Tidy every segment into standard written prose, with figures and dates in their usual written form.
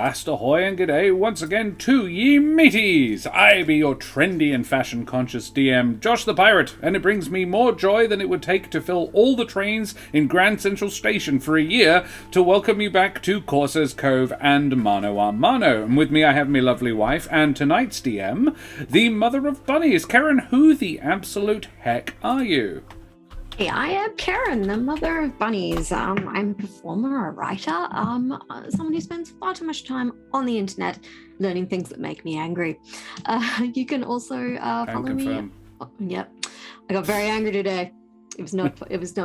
Avast ahoy and g'day once again to ye mateys! I be your trendy and fashion-conscious DM, Josh the Pirate, and it brings me more joy than it would take to fill all the trains in Grand Central Station for a year to welcome you back to Corsair's Cove and Mano a Mano. And with me I have my lovely wife, and tonight's DM, the mother of bunnies. Karen, who the absolute heck are you? Hey, I am Karen, the mother of bunnies. I'm a performer, a writer, someone who spends far too much time on the internet learning things that make me angry. You can also follow me. Oh, yep, I got very angry today. It was not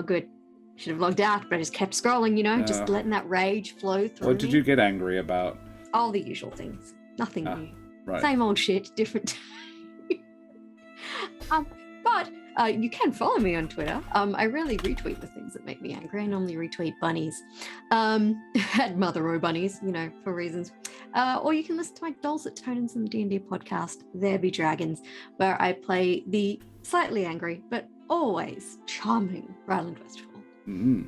good. Should have logged out, but I just kept scrolling. Just letting that rage flow through. What did you get angry about? All the usual things. Nothing new. Right. Same old shit, different. But you can follow me on Twitter. I rarely retweet the things that make me angry. I normally retweet bunnies. At Mother O Bunnies, for reasons. Or you can listen to my dulcet tones in the D&D podcast, There Be Dragons, where I play the slightly angry, but always charming Ryland Westfall. Mm.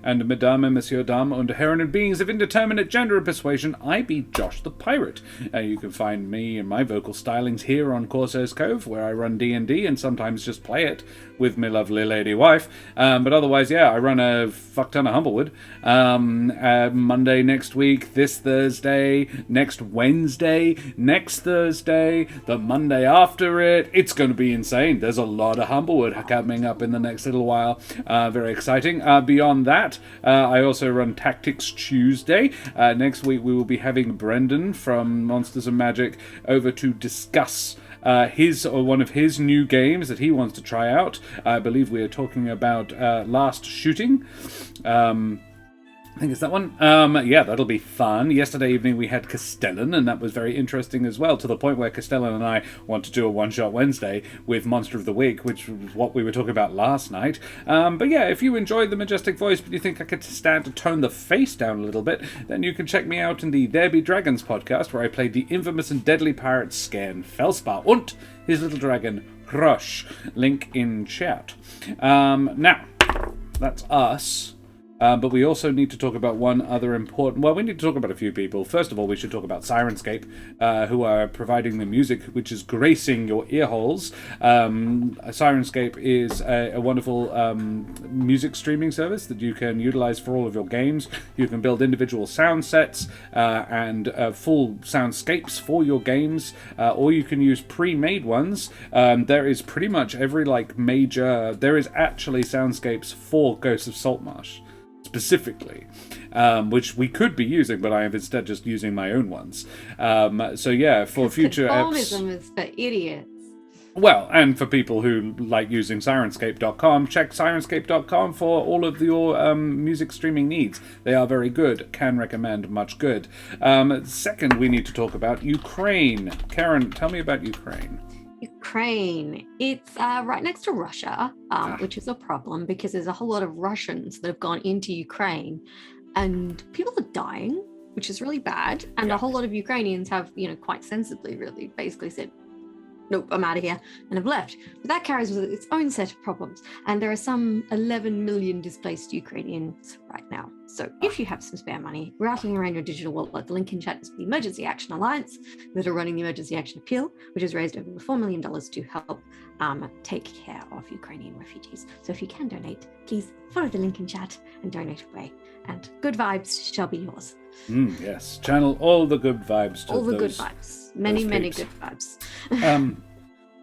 And Madame and Monsieur Dame und Herren and beings of indeterminate gender and persuasion, I be Josh the Pirate. You can find me and my vocal stylings here on Corsair's Cove, where I run D&D and sometimes just play it with my lovely lady wife. But otherwise, I run a fuck ton of Humblewood. Monday next week, this Thursday, next Wednesday, next Thursday, the Monday after it. It's going to be insane. There's a lot of Humblewood coming up in the next little while. Very exciting. Beyond that, I also run Tactics Tuesday. Next week, we will be having Brendan from Monsters and Magic over to discuss one of his new games that he wants to try out. I believe we are talking about Last Shooting. I think it's that one. That'll be fun. Yesterday evening we had Castellan, and that was very interesting as well, to the point where Castellan and I want to do a one-shot Wednesday with Monster of the Week, which was what we were talking about last night. If you enjoyed the majestic voice, but you think I could stand to tone the face down a little bit, then you can check me out in the There Be Dragons podcast, where I played the infamous and deadly pirate Skern Felspar und his little dragon, Rush. Link in chat. Now, that's us. But we also need to talk about one other important... Well, we need to talk about a few people. First of all, we should talk about Sirenscape, who are providing the music which is gracing your ear holes. Sirenscape is a wonderful music streaming service that you can utilize for all of your games. You can build individual sound sets and full soundscapes for your games, or you can use pre-made ones. There is pretty much every major... There is actually soundscapes for Ghosts of Saltmarsh specifically, which we could be using, but I am instead just using my own ones. For future conformism is for idiots. Well, and for people who like using Sirenscape.com, check Sirenscape.com for all of your music streaming needs. They are very good. Can recommend. Much good. Second, we need to talk about Ukraine. Karen, tell me about Ukraine. Ukraine. It's right next to Russia, which is a problem because there's a whole lot of Russians that have gone into Ukraine and people are dying, which is really bad. And a whole lot of Ukrainians have, quite sensibly really basically said, nope, I'm out of here, and have left. But that carries with it its own set of problems. And there are some 11 million displaced Ukrainians right now. So if you have some spare money rattling around your digital wallet, the link in chat is for the Emergency Action Alliance that are running the Emergency Action Appeal, which has raised over $4 million to help take care of Ukrainian refugees. So if you can donate, please follow the link in chat and donate away. And good vibes shall be yours. Yes, channel all the good vibes. All the good vibes. Many good vibes.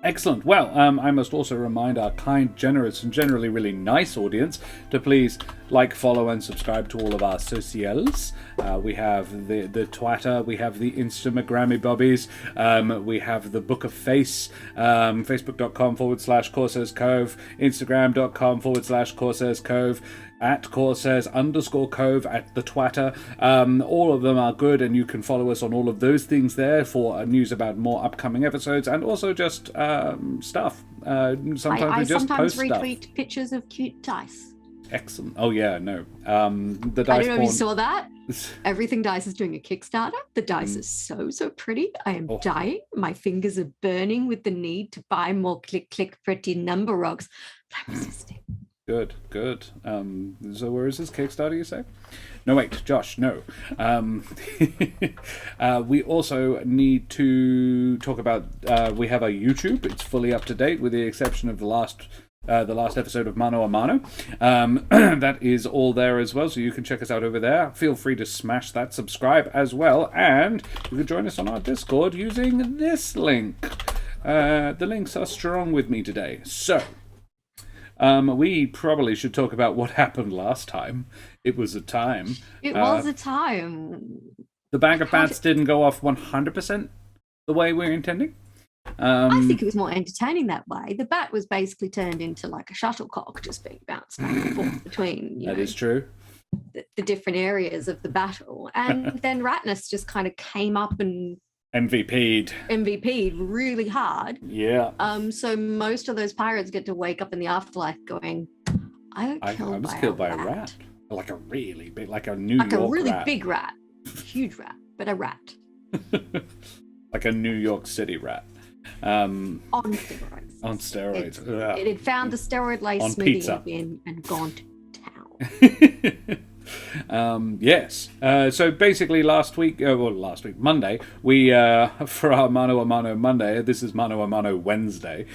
Excellent. Well, I must also remind our kind, generous, and generally really nice audience to please like, follow, and subscribe to all of our socials. We have the Twitter, we have the Instagrammy bobbies, we have the Book of Face, facebook.com/Corsair's Cove, instagram.com/Corsair's Cove, at Corsairs_Cove at the Twitter. All of them are good, and you can follow us on all of those things there for news about more upcoming episodes and also just stuff. Sometimes we just sometimes post retweet stuff. pictures of cute dice. Excellent. Oh yeah, no. The dice I don't know if you porn... saw that. Everything Dice is doing a Kickstarter. The dice is so pretty. I am dying. My fingers are burning with the need to buy more click pretty number rocks. But I'm resisting. Good, good. So where is this Kickstarter, you say? No, wait, Josh, no. We also need to talk about, we have a YouTube. It's fully up to date with the exception of the last episode of Mano a Mano. That is all there as well, so you can check us out over there. Feel free to smash that, subscribe as well, and you can join us on our Discord using this link. The links are strong with me today. So, we probably should talk about what happened last time. It was a time. It was a time. The bag of bats didn't go off 100% the way we were intending. I think it was more entertaining that way. The bat was basically turned into like a shuttlecock, just being bounced back and forth between that is true. The different areas of the battle. And then Ratnus just kind of came up and MVP'd really hard. Yeah. So most of those pirates get to wake up in the afterlife going, I was killed by a rat. Like a really big, like a New York rat. Like a really big rat. Huge rat, but a rat. Like a New York City rat. On steroids. On steroids. It had found the steroid-laced smoothie bin and gone to town. Yes. So basically last week, Monday, we, for our Mano a Mano Monday, this is Mano a Mano Wednesday,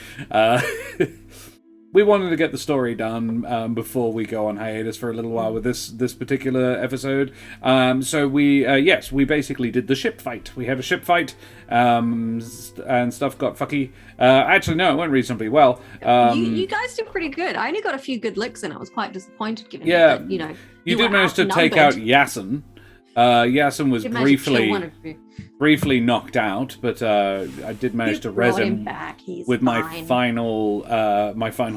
we wanted to get the story done before we go on hiatus for a little while with this particular episode. So we basically did the ship fight. We had a ship fight, and stuff got fucky. Actually, no, it went reasonably well. You guys did pretty good. I only got a few good licks, and I was quite disappointed given that, you did manage to take out Yasin. Yasin was briefly knocked out, but I did manage to res him with my final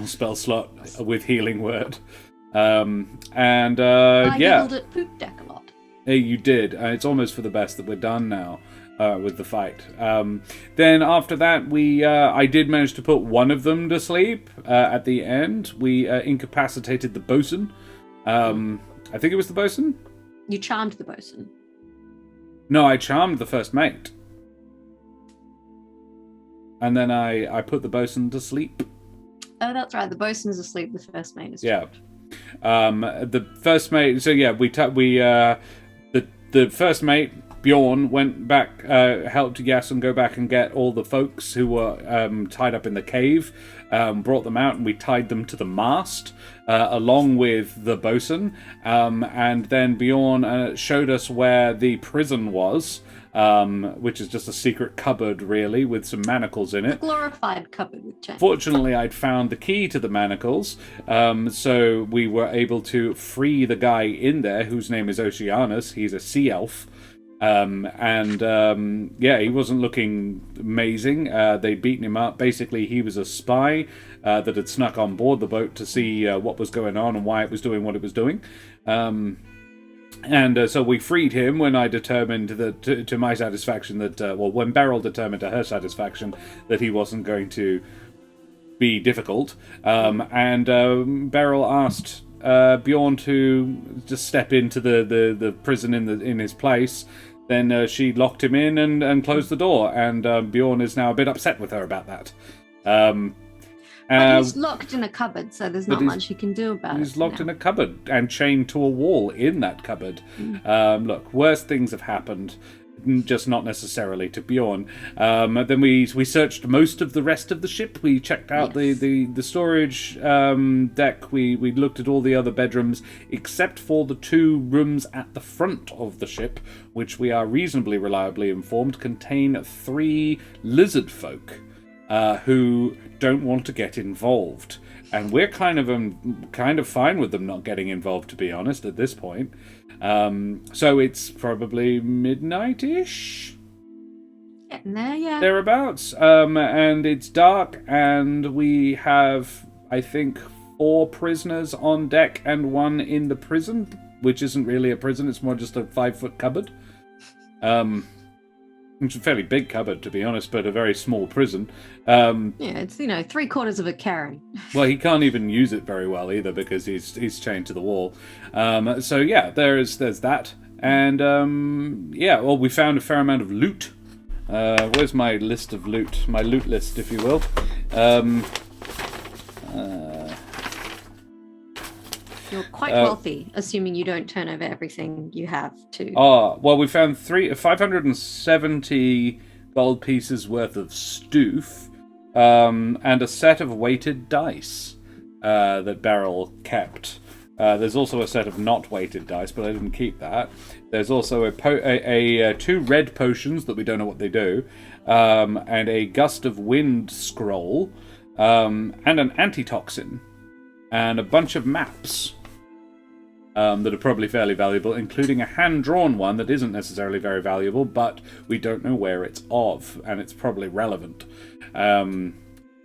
spell slot with Healing Word. I yelled at Poop Deck a lot. Hey, you did. It's almost for the best that we're done now with the fight. Then after that, I did manage to put one of them to sleep at the end. We incapacitated the bosun. I think it was the bosun. You charmed the bosun. No, I charmed the first mate. And then I put the bosun to sleep. Oh, that's right. The bosun's asleep. The first mate is charmed. The first mate. So yeah, the first mate Bjorn went back, helped Yasin go back and get all the folks who were tied up in the cave, brought them out, and we tied them to the mast, along with the bosun. And then Bjorn showed us where the prison was, which is just a secret cupboard, really, with some manacles in it. A glorified cupboard with chains. Fortunately, I'd found the key to the manacles, so we were able to free the guy in there, whose name is Oceanus. He's a sea elf. He wasn't looking amazing. They'd beaten him up. Basically, he was a spy that had snuck on board the boat to see what was going on and why it was doing what it was doing. So we freed him when I determined that, to my satisfaction, that, when Beryl determined to her satisfaction that he wasn't going to be difficult. Beryl asked Bjorn to just step into the prison in his place. Then she locked him in and closed the door, and Bjorn is now a bit upset with her about that. But he's locked in a cupboard, so there's not much he can do about it. He's locked in a cupboard and chained to a wall in that cupboard. Look, worse things have happened, just not necessarily to Bjorn. Then we searched most of the rest of the ship. We checked out the storage deck. We looked at all the other bedrooms, except for the 2 rooms at the front of the ship, which we are reasonably reliably informed contain 3 lizard folk who don't want to get involved. And we're kind of fine with them not getting involved, to be honest, at this point. So it's probably midnight-ish? Getting there, yeah. Thereabouts. And it's dark, and we have, I think, 4 prisoners on deck and 1 in the prison, which isn't really a prison, it's more just a 5-foot cupboard. It's a fairly big cupboard, to be honest, but a very small prison. It's, 3/4 of a Karen. Well, he can't even use it very well either because he's chained to the wall. There's that. And, we found a fair amount of loot. Where's my list of loot? My loot list, if you will. You're quite wealthy, assuming you don't turn over everything you have to. Well, we found 570 gold pieces worth of stoof, and a set of weighted dice that Beryl kept. There's also a set of not weighted dice, but I didn't keep that. There's also two red potions that we don't know what they do, and a gust of wind scroll, and an antitoxin, and a bunch of maps that are probably fairly valuable, including a hand-drawn one that isn't necessarily very valuable, but we don't know where it's of, and it's probably relevant.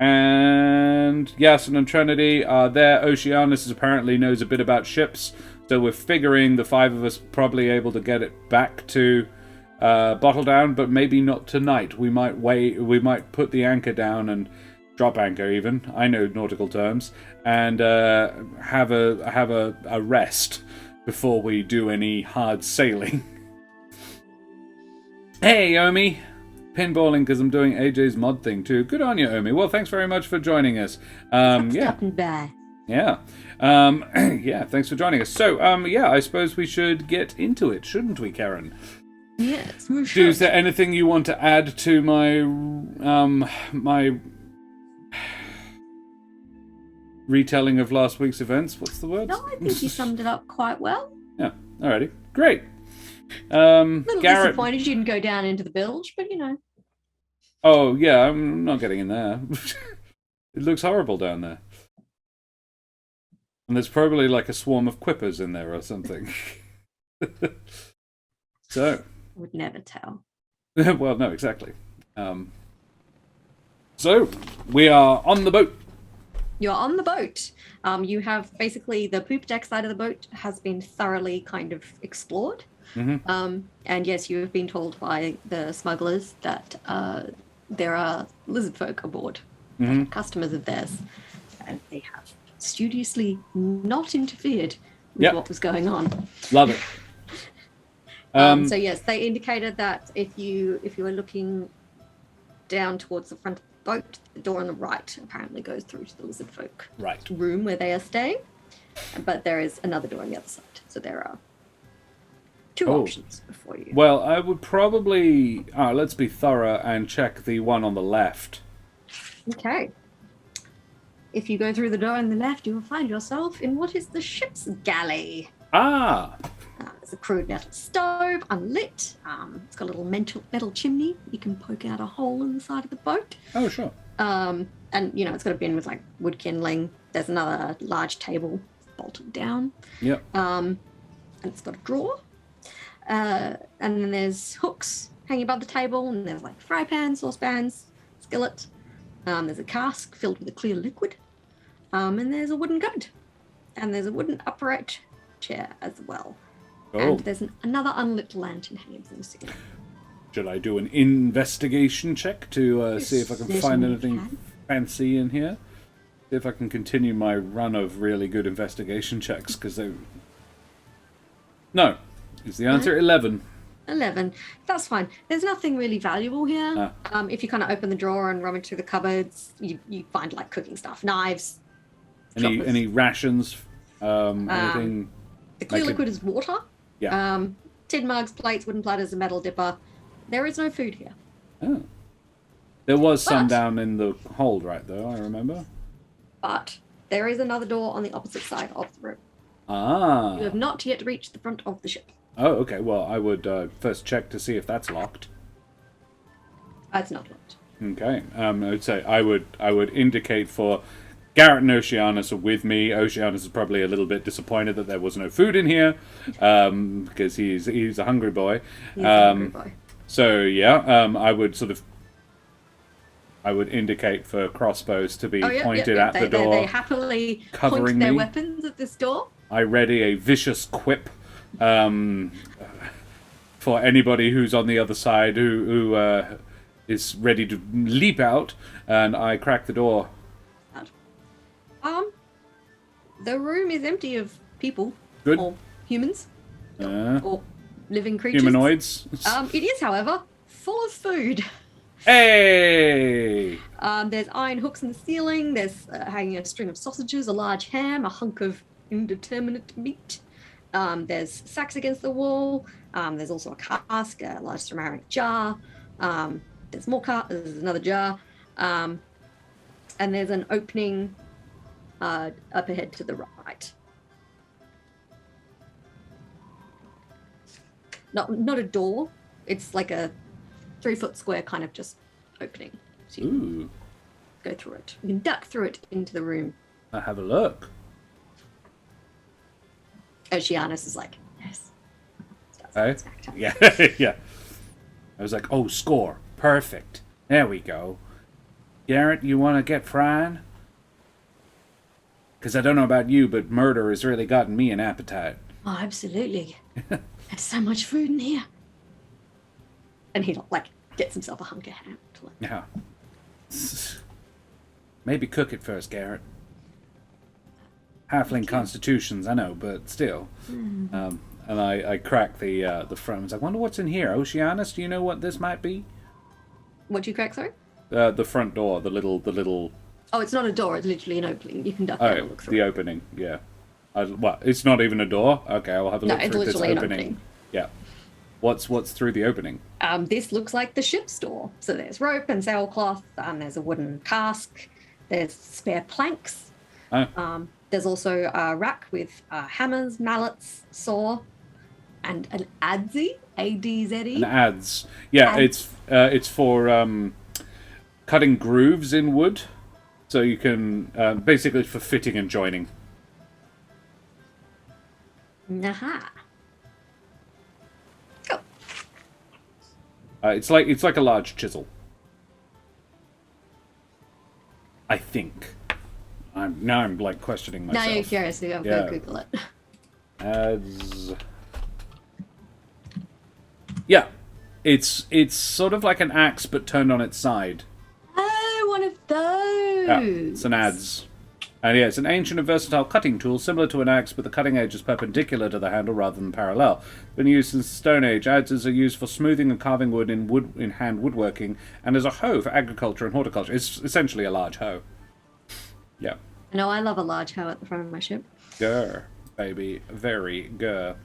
And Yasin and Trinity are there. Oceanus apparently knows a bit about ships, so we're figuring the 5 of us probably able to get it back to Bottledown, but maybe not tonight. We might wait. We might put the anchor down and drop anchor. Even I know nautical terms, and have a rest before we do any hard sailing. Hey, Omi. Pinballing because I'm doing AJ's mod thing too. Good on you, Omi. Well, thanks very much for joining us. Stopping by. Yeah. Yeah, thanks for joining us. So, yeah, I suppose we should get into it, shouldn't we, Karen? Yes, we should. Is there anything you want to add to my my retelling of last week's events? What's the word? No, I think you summed it up quite well. Yeah. Alrighty. Great. A little disappointed you didn't go down into the bilge, but you know. Oh, yeah, I'm not getting in there. It looks horrible down there. And there's probably like a swarm of quippers in there or something. So. Would never tell. Well, no, exactly. So, we are on the boat. You're on the boat. You have basically the poop deck side of the boat has been thoroughly kind of explored. Mm-hmm. And yes, you have been told by the smugglers that there are lizardfolk aboard, customers of theirs, and they have studiously not interfered with what was going on. Love it. So yes, they indicated that if you were looking down towards the front of the boat, the door on the right apparently goes through to the lizardfolk room where they are staying, but there is another door on the other side. So there are two options before you. Well, I would probably let's be thorough and check the one on the left. Okay. If you go through the door on the left, you will find yourself in what is the ship's galley. There's a crude metal stove, unlit. It's got a little metal chimney. You can poke out a hole in the side of the boat. Oh, sure. And, you know, it's got a bin with, like, wood kindling. There's another large table bolted down. Yep. And it's got a drawer. And then there's hooks hanging above the table. And there's, like, fry pans, saucepans, skillet. There's a cask filled with a clear liquid. And there's a wooden cupboard. And there's a wooden upright chair as well. And there's another unlit lantern hanging from the ceiling. Should I do an investigation check to see if I can find anything fancy in here? See if I can continue my run of really good investigation checks, because they... No. Is the answer 11? 11. That's fine. There's nothing really valuable here. If you kind of open the drawer and rummage through the cupboards, you find, like, cooking stuff. Knives. Any rations? Anything... The clear liquid is water. Yeah. Tin mugs, plates, wooden platters, a metal dipper. There is no food here. Oh. There was some down in the hold, right, though, I remember. But there is another door on the opposite side of the room. You have not yet reached the front of the ship. Oh, okay. Well, I would first check to see if that's locked. It's not locked. Okay. I would say I would indicate for... Garrett and Oceanus are with me. Oceanus is probably a little bit disappointed that there was no food in here, because he's a hungry boy. He's a hungry boy. So yeah, I would indicate for crossbows to be pointed at the door. They happily point their weapons at this door. I ready a vicious quip for anybody who's on the other side who is ready to leap out, and I crack the door. The room is empty of people. Good. Or humans. Or living creatures. Humanoids. It is, however, full of food. Hey! There's iron hooks in the ceiling. There's hanging a string of sausages, a large ham, a hunk of indeterminate meat. There's sacks against the wall. There's also a cask, a large ceramic jar. There's more there's another jar. And there's an opening up ahead to the right. Not a door. It's like a 3-foot square kind of just opening. So you can go through it. You can duck through it into the room. I'll have a look. Oceanus is like, yes. Yeah, yeah. I was like, oh, score. Perfect. There we go. Garrett, you want to get frying? Because I don't know about you, but murder has really gotten me an appetite. Oh, absolutely. There's so much food in here. And he like gets himself a hunk of ham. Yeah. Maybe cook it first, Garrett. Halfling constitutions, I know, but still. And I crack the front. I was like, wonder what's in here. Oceanus, do you know what this might be? What'd you crack, sorry? The front door, the little. Oh, it's not a door. It's literally an opening. You can duck down and look through. The opening, yeah. What? It's not even a door. Okay, I'll have a look through this opening. Yeah. What's through the opening? This looks like the ship's door. So there's rope and sailcloth. There's a wooden cask. There's spare planks. Oh. There's also a rack with hammers, mallets, saw, and an adze, A-D-Z-E. An adze. Yeah, it's for cutting grooves in wood. So you can, basically for fitting and joining. Aha. Go. It's like a large chisel. I think. I'm like questioning myself. Now you're curious, so go Google it. As yeah, it's sort of like an axe but turned on its side. Oh, one of those. Yeah, it's an adze. And yeah, it's an ancient and versatile cutting tool similar to an axe, but the cutting edge is perpendicular to the handle rather than parallel. Been used since the Stone Age. Adzes are used for smoothing and carving wood in hand woodworking, and as a hoe for agriculture and horticulture. It's essentially a large hoe. Yeah. No, I love a large hoe at the front of my ship. Grr, baby, very grr.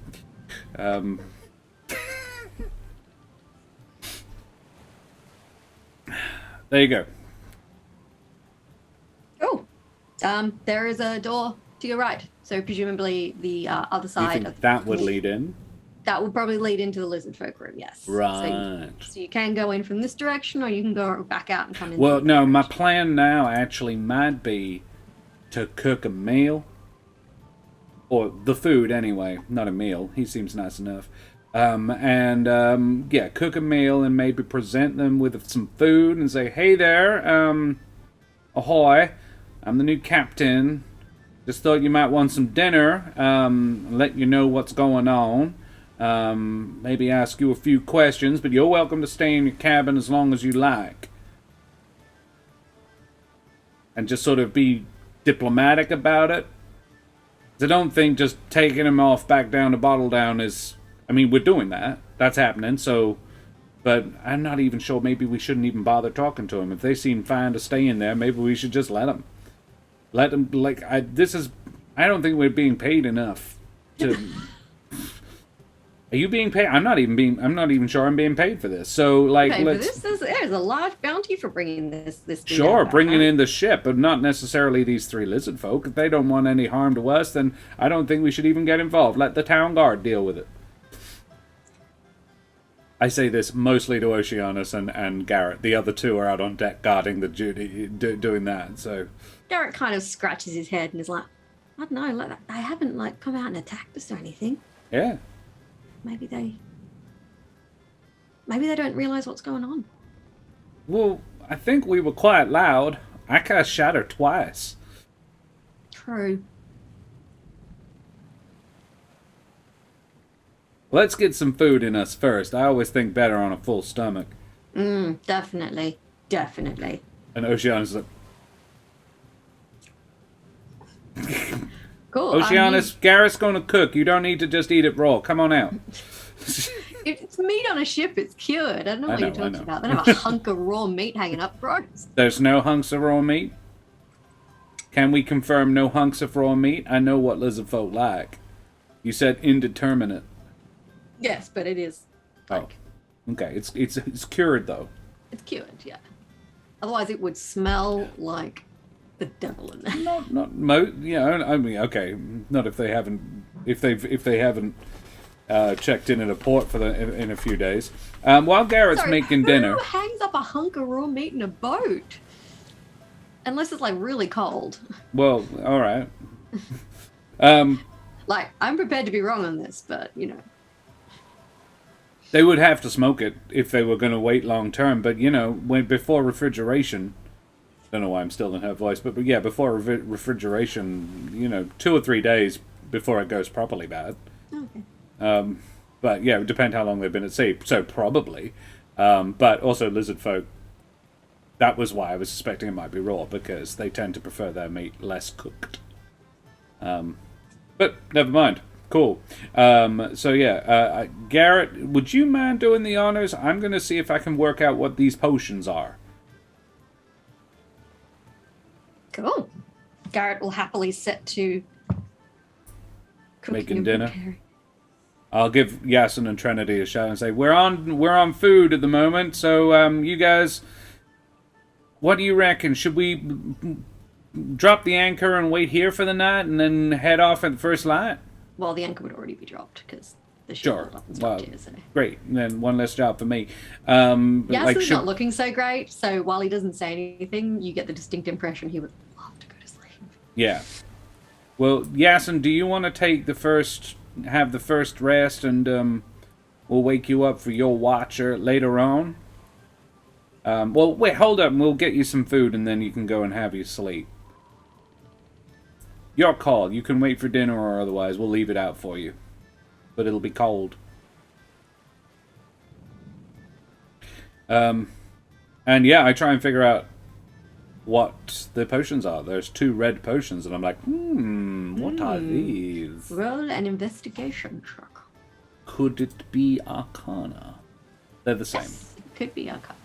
There you go. Oh, there is a door to your right. So presumably the other side. You think that would lead in? That would probably lead into the lizardfolk room. Yes. Right. So you can go in from this direction, or you can go back out and come in. Well, no, my plan now actually might be to cook a meal. Or the food, anyway. Not a meal. He seems nice enough. Yeah, cook a meal and maybe present them with some food and say, hey there, ahoy, I'm the new captain. Just thought you might want some dinner. Let you know what's going on. Maybe ask you a few questions, but you're welcome to stay in your cabin as long as you like. And just sort of be diplomatic about it. I don't think just taking him off back down to Bottledown is... I mean, we're doing that. That's happening, so... But I'm not even sure maybe we shouldn't even bother talking to him. If they seem fine to stay in there, maybe we should just let them. Let them, like, I don't think we're being paid enough to... Are you being paid? I'm not even sure I'm being paid for this. So, like, there's a large bounty for bringing this sure, bringing in the ship, but not necessarily these 3 lizard folk. If they don't want any harm to us, then I don't think we should even get involved. Let the town guard deal with it. I say this mostly to Oceanus and Garrett. The other 2 are out on deck guarding the duty, doing that. So Garrett kind of scratches his head and is like, I don't know, like, they haven't like come out and attacked us or anything. Yeah. Maybe they don't realize what's going on. Well, I think we were quite loud. I cast Shatter twice. True. Let's get some food in us first. I always think better on a full stomach. Definitely. Definitely. And Oceanus is like... Cool. Oceanus, Garrett's going to cook. You don't need to just eat it raw. Come on out. It's meat on a ship. It's cured. I don't know what you're talking about. They don't have a hunk of raw meat hanging up, bro. There's no hunks of raw meat? Can we confirm no hunks of raw meat? I know what lizard folk like. You said indeterminate. Yes, but it is. Like, oh, okay. It's cured though. It's cured, yeah. Otherwise, it would smell like the devil in there. I mean, okay. Not if they haven't. If they haven't checked in at a port in a few days. While Garrett's making dinner. Who hangs up a hunk of raw meat in a boat? Unless it's like really cold. Well, all right. Like, I'm prepared to be wrong on this, but you know. They would have to smoke it if they were going to wait long term, but you know, before refrigeration. Don't know why I'm still in her voice, but yeah, before refrigeration, you know, 2 or 3 days before it goes properly bad. Okay. But yeah, it would depend how long they've been at sea. So probably. But also lizard folk. That was why I was suspecting it might be raw, because they tend to prefer their meat less cooked. But never mind. Cool. So yeah, Garrett, would you mind doing the honors? I'm going to see if I can work out what these potions are. Cool. Garrett will happily set to making dinner. Preparing. I'll give Yasin and Trinity a shout and say, we're on food at the moment, so you guys, what do you reckon? Should we drop the anchor and wait here for the night and then head off at the first light? Well, the anchor would already be dropped because the ship stopped here. So. Great. And then one less job for me. Yasin's not looking so great, so while he doesn't say anything, you get the distinct impression he would love to go to sleep. Yeah. Well, Yasin, do you want to have the first rest, and we'll wake you up for your watcher later on? Well, wait, hold up, and we'll get you some food, and then you can go and have your sleep. Your call. You can wait for dinner or otherwise. We'll leave it out for you. But it'll be cold. And yeah, I try and figure out what the potions are. There's 2 red potions, and I'm like, what are these? Roll an investigation check. Could it be Arcana? They're the same. Yes, it could be Arcana.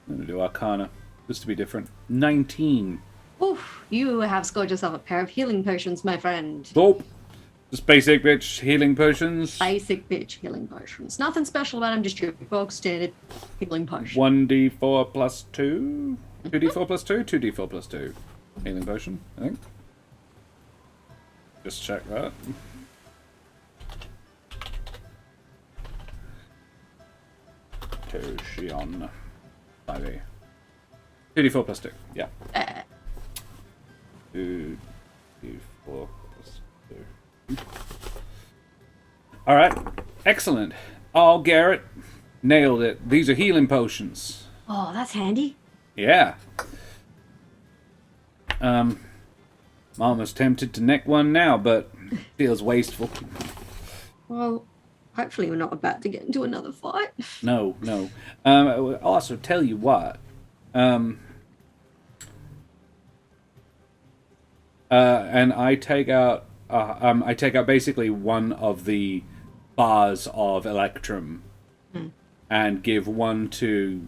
I'm going to do Arcana, just to be different. 19. Oof, you have scored yourself a pair of healing potions, my friend. Dope. Just basic bitch healing potions. Basic bitch healing potions. Nothing special about them, just your bog standard healing potion. 1d4 plus 2? 2d4 plus 2? 2d4 plus 2. Healing potion, I think. Just check that. Potion. 5e. 2d4 plus 2, yeah. 2d4 plus 2. Alright, excellent. Oh, Garrett, nailed it. These are healing potions. Oh, that's handy. Yeah. I'm almost tempted to neck one now, but feels wasteful. Well, hopefully we're not about to get into another fight. No. Also, tell you what. And I take out basically one of the bars of Electrum and give one to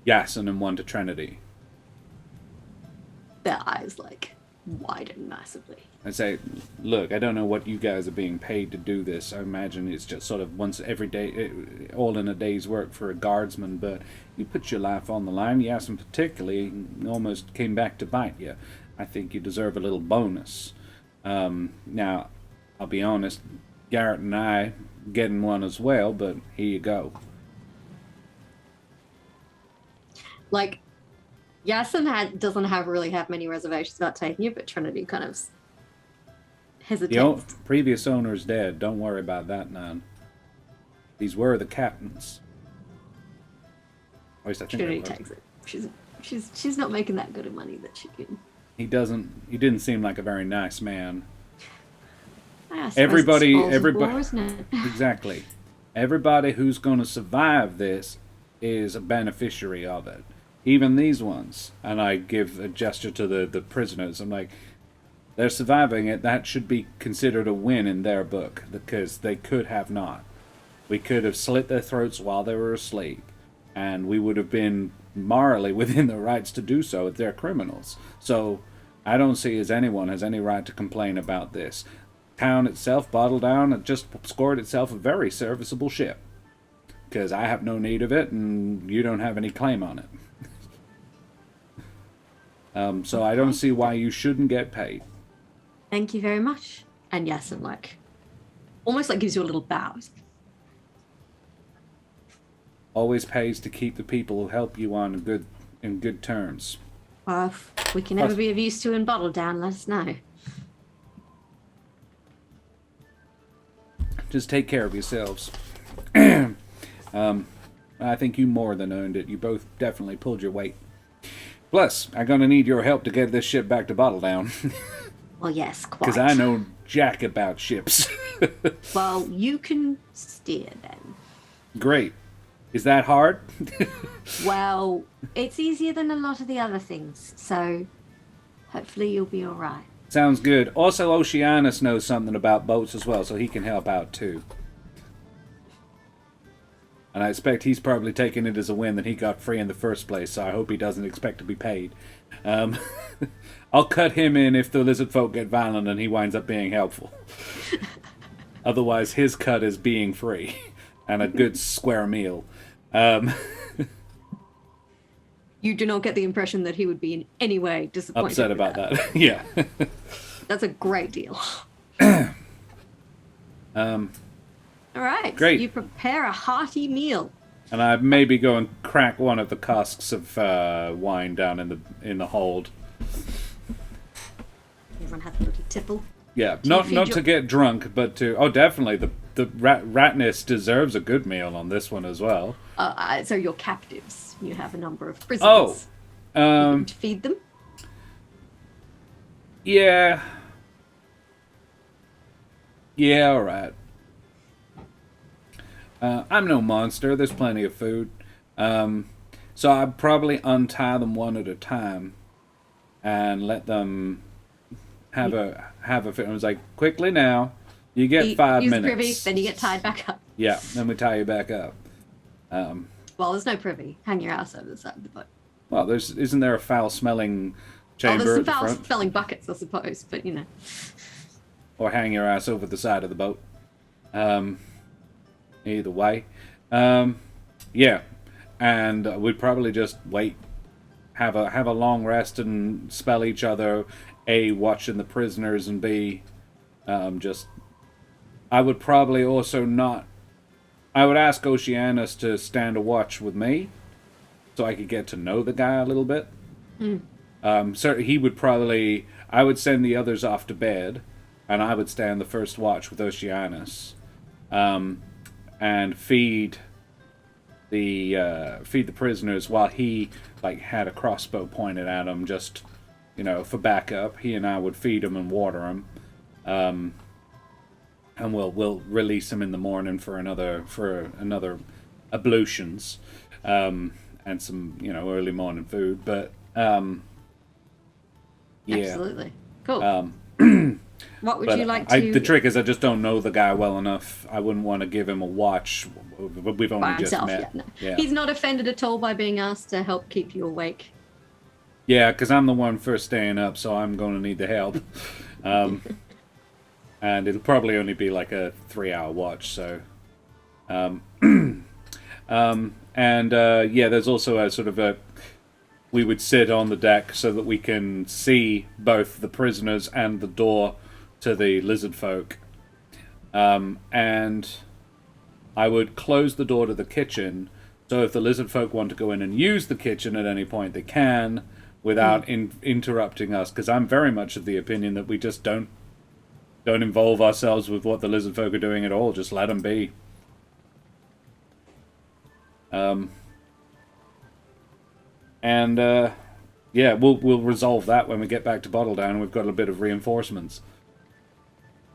Yasin and one to Trinity. Their eyes like widen massively. I say, look, I don't know what you guys are being paid to do this. I imagine it's just sort of once every day, all in a day's work for a guardsman, but you put your life on the line. Yasin particularly almost came back to bite you. I think you deserve a little bonus. Now, I'll be honest, Garrett and I getting one as well, but here you go. Like, Yasin doesn't really have many reservations about taking it, but Trinity kind of hesitates. The previous owner's dead. Don't worry about that, Nan. These were the captains. At least I think Trinity takes it. She's not making that good of money that she can. He didn't seem like a very nice man. Everybody, exactly. Everybody who's going to survive this is a beneficiary of it. Even these ones. And I give a gesture to the prisoners. I'm like, they're surviving it. That should be considered a win in their book, because they could have not. We could have slit their throats while they were asleep, and we would have been morally within their rights to do so if they're criminals. So I don't see as anyone has any right to complain about this. Town itself, Bottledown, it just scored itself a very serviceable ship. Because I have no need of it, and you don't have any claim on it. So I don't see why you shouldn't get paid. Thank you very much. And yes, and like, almost like gives you a little bow. Always pays to keep the people who help you on in good terms. Well, if we can ever be of use to in Bottledown, let us know. Just take care of yourselves. I think you more than earned it. You both definitely pulled your weight. Plus, I'm gonna need your help to get this ship back to Bottledown. Well, yes, quite. Because I know jack about ships. Well, you can steer then. Great. Is that hard? Well, it's easier than a lot of the other things, so hopefully you'll be all right. Sounds good. Also, Oceanus knows something about boats as well, so he can help out too. And I expect he's probably taking it as a win that he got free in the first place, so I hope he doesn't expect to be paid. I'll cut him in if the lizard folk get violent and he winds up being helpful. Otherwise, his cut is being free and a good square meal. You do not get the impression that he would be in any way disappointed. Upset about that. Yeah. That's a great deal. All right. Great. So you prepare a hearty meal. And I maybe go and crack one of the casks of wine down in the hold. Everyone has a little tipple. Yeah, not to get drunk, but to... Oh, definitely. The ratness deserves a good meal on this one as well. So you're captives. You have a number of prisoners. Oh. To feed them? Yeah. Yeah, alright. I'm no monster. There's plenty of food. So I'd probably untie them one at a time and let them have a fit. I was like, quickly now. You get 5 minutes. Privy, then you get tied back up. Yeah, then we tie you back up. Well, there's no privy. Hang your ass over the side of the boat. Well, isn't there a foul-smelling chamber there's at the some front? foul-smelling buckets, I suppose, but you know. Or hang your ass over the side of the boat. Either way. Yeah. And we'd probably just wait. Have a long rest and spell each other. A, watching the prisoners, and B, just... I would probably also not... I would ask Oceanus to stand a watch with me, so I could get to know the guy a little bit. So he would probably... I would send the others off to bed, and I would stand the first watch with Oceanus, and feed the prisoners while he had a crossbow pointed at them, just for backup. He and I would feed them and water them. And we'll release him in the morning for another ablutions, and some early morning food. But yeah, absolutely cool. What would you like to? The trick is I just don't know the guy well enough. I wouldn't want to give him a watch. We've only just met. Yeah, no. Yeah. He's not offended at all by being asked to help keep you awake. Yeah, because I'm the one first staying up, so I'm going to need the help. And it'll probably only be like a 3-hour watch, so... there's also a sort of we would sit on the deck so that we can see both the prisoners and the door to the lizard folk. And I would close the door to the kitchen, so if the lizard folk want to go in and use the kitchen at any point, they can, without interrupting us, because I'm very much of the opinion that we just don't involve ourselves with what the lizard folk are doing at all. Just let them be. Yeah, we'll resolve that when we get back to Bottledown and we've got a bit of reinforcements.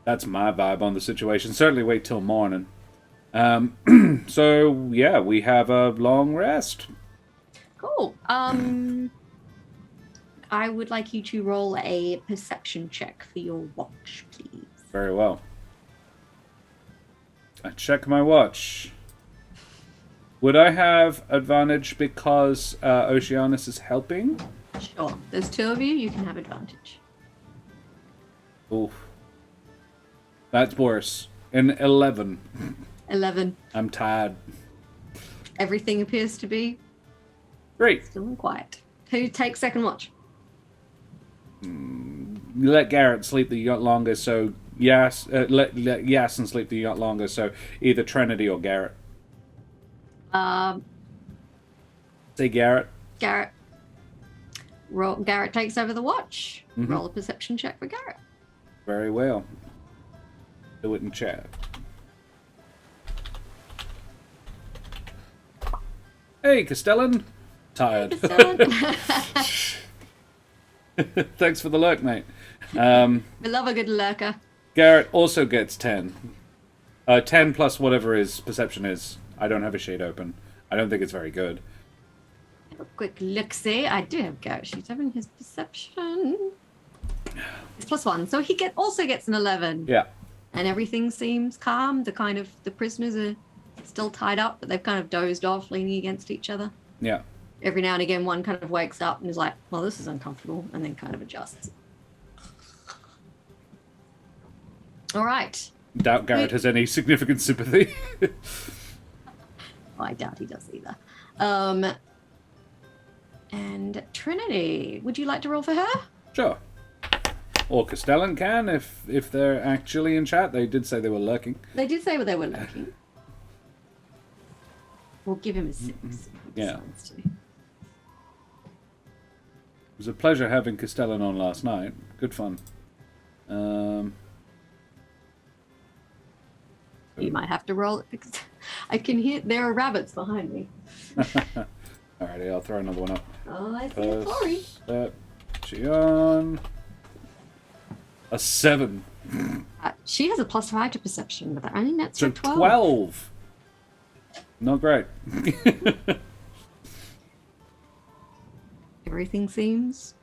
That's my vibe on the situation. Certainly wait till morning. So, yeah, we have a long rest. Cool. I would like you to roll a perception check for your watch, please. Very well. I check my watch. Would I have advantage because Oceanus is helping? Sure. There's 2 of you, you can have advantage. Oof. That's worse. An 11. 11. I'm tired. Everything appears to be Great. still and quiet. Who takes second watch? You let Garrett sleep the longest, so let Yasin sleep the longest, so either Trinity or Garrett. Say Garrett. Garrett. Garrett takes over the watch. Mm-hmm. Roll a perception check for Garrett. Very well. Do it in chat. Hey, Castellan. Tired. Thanks for the lurk, mate. We love a good lurker. Garrett also gets 10. 10 plus whatever his perception is. I don't have a shade open. I don't think it's very good. Have a quick look-see. I do have Garrett sheet open. His perception. It's +1. So he also gets an 11. Yeah. And everything seems calm. The prisoners are still tied up, but they've kind of dozed off, leaning against each other. Yeah. Every now and again, one kind of wakes up and is like, well, this is uncomfortable, and then kind of adjusts. All right. Doubt Garrett has any significant sympathy. I doubt he does either. And Trinity, would you like to roll for her? Sure. Or Castellan can, if they're actually in chat. They did say they were lurking. They did say they were lurking. We'll give him a 6. Yeah. It was a pleasure having Castellan on last night. Good fun. You might have to roll it because I can hear there are rabbits behind me. Alrighty, I'll throw another one up. Oh, I see it. Sorry. Gian. A 7. She has a +5 to perception, but that only nets So her 12. 12. Not great. Everything seems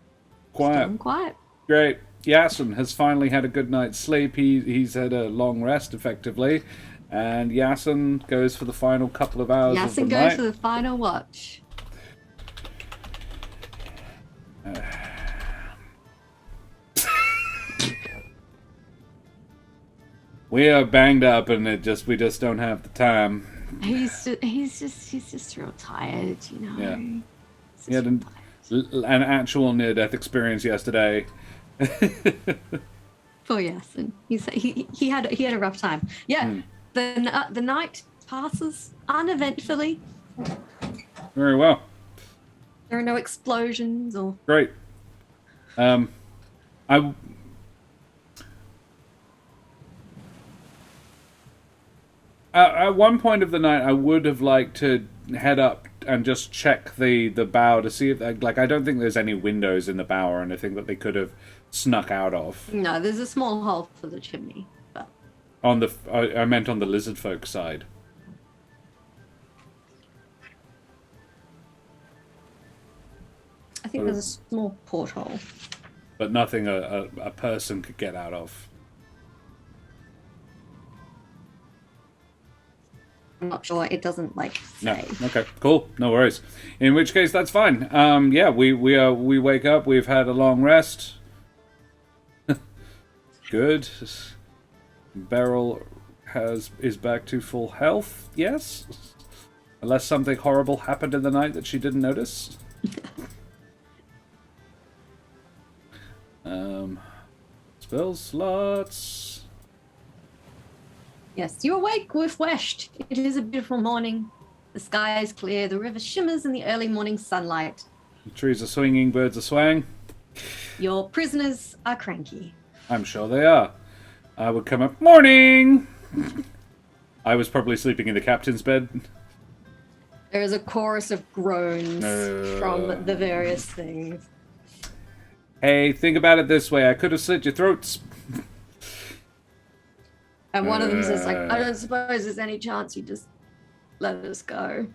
Quiet. still quiet. Great. Yasin has finally had a good night's sleep. He's had a long rest, effectively. And Yasin goes for the final couple of hours of the Yasin night. goes for the final watch. We are banged up, and we just don't have the time. He's just real tired, you know. Yeah. He had an actual near-death experience yesterday. Poor Yasin. He had a rough time. Yeah. The night passes uneventfully. Very well. There are no explosions or. Great. At one point of the night, I would have liked to head up and just check the bow to see if, I don't think there's any windows in the bow or anything that they could have snuck out of. No, there's a small hole for the chimney, but. I meant on the lizardfolk side. I think there's a small porthole. But nothing a person could get out of. I'm not sure. It doesn't say. No. Okay. Cool. No worries. In which case, that's fine. Yeah. We wake up. We've had a long rest. Good. Beryl is back to full health. Yes. Unless something horrible happened in the night that she didn't notice. Spell slots. Yes, you awake refreshed. It is a beautiful morning. The sky is clear. The river shimmers in the early morning sunlight. The trees are swinging. Birds are swaying. Your prisoners are cranky. I'm sure they are. I would come up. Morning! I was probably sleeping in the captain's bed. There is a chorus of groans from the various things. Hey, think about it this way. I could have slit your throats. And one of them says, I don't suppose there's any chance you just let us go.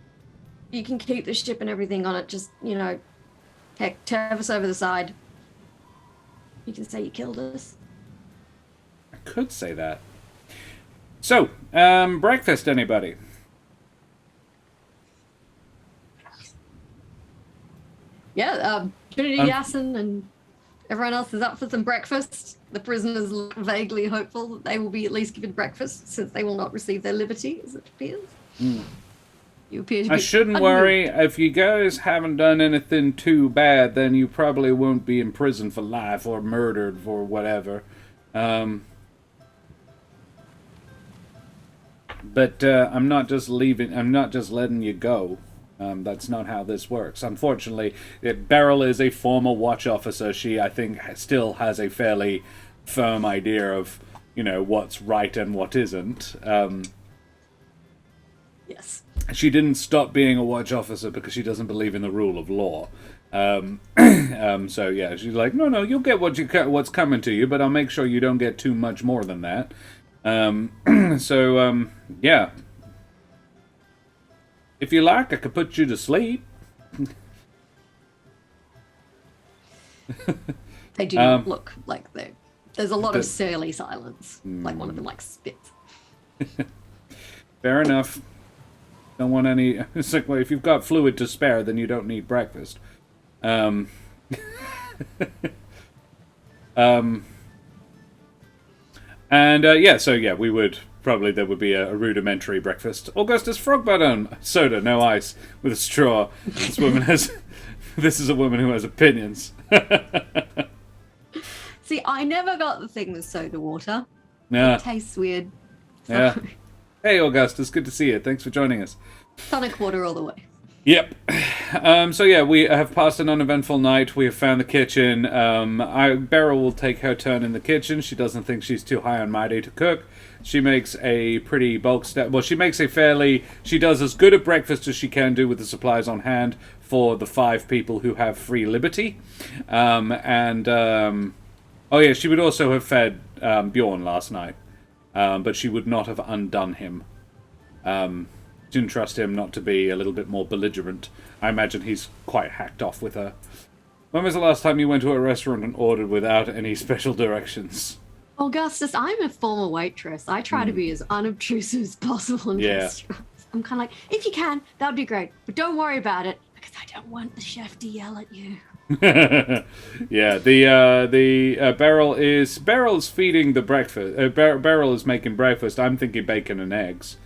You can keep the ship and everything on it. Just, heck, turf us over the side. You can say you killed us. I could say that. So, breakfast, anybody? Yeah, Trinity, Yasin, and Everyone else is up for some breakfast. The prisoners look vaguely hopeful that they will be at least given breakfast, since they will not receive their liberty, as it appears. You appear to be I shouldn't unmoved. worry. If you guys haven't done anything too bad, then you probably won't be in prison for life or murdered for whatever. But I'm not just leaving. I'm not just letting you go. That's not how this works. Unfortunately, Beryl is a former watch officer. She, I think, still has a fairly firm idea of, what's right and what isn't. Yes. She didn't stop being a watch officer because she doesn't believe in the rule of law. So yeah, she's like, no, you'll get what's coming to you, but I'll make sure you don't get too much more than that. Yeah. If you like, I could put you to sleep. They do not look like there's a lot of surly silence. Like one of them spits. Fair enough. Don't want any... It's like, well, if you've got fluid to spare, then you don't need breakfast. And we would... Probably there would be a rudimentary breakfast. Augustus Frogbottom soda, no ice, with a straw. This is a woman who has opinions. See, I never got the thing with soda water. Yeah. It tastes weird. So. Yeah. Hey, Augustus, good to see you. Thanks for joining us. Tonic water all the way. Yep. We have passed an uneventful night. We have found the kitchen. Beryl will take her turn in the kitchen. She doesn't think she's too high and mighty to cook. She makes a pretty bulk step. Well, she does as good a breakfast as she can do with the supplies on hand for the 5 people who have free liberty. She would also have fed Bjorn last night. But she would not have undone him. Didn't trust him not to be a little bit more belligerent. I imagine he's quite hacked off with her. When was the last time you went to a restaurant and ordered without any special directions? Augustus, I'm a former waitress. I try to be as unobtrusive as possible in restaurants. I'm kind of like, if you can, that would be great. But don't worry about it, because I don't want the chef to yell at you. Yeah, Beryl's feeding the breakfast. Beryl is making breakfast. I'm thinking bacon and eggs.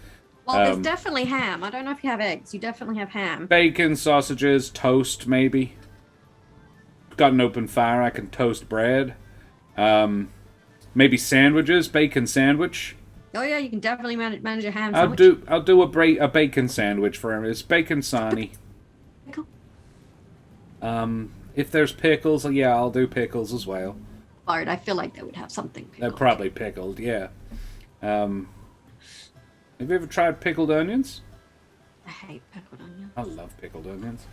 Well, there's definitely ham. I don't know if you have eggs. You definitely have ham. Bacon, sausages, toast, maybe. Got an open fire. I can toast bread. Maybe sandwiches. Bacon sandwich. Oh yeah, you can definitely manage a ham sandwich. I'll do a bacon sandwich for him. It's bacon sarnie. Pickle. If there's pickles, yeah, I'll do pickles as well. Alright, I feel like they would have something pickled. They're probably pickled, yeah. Have you ever tried pickled onions? I hate pickled onions. I love pickled onions.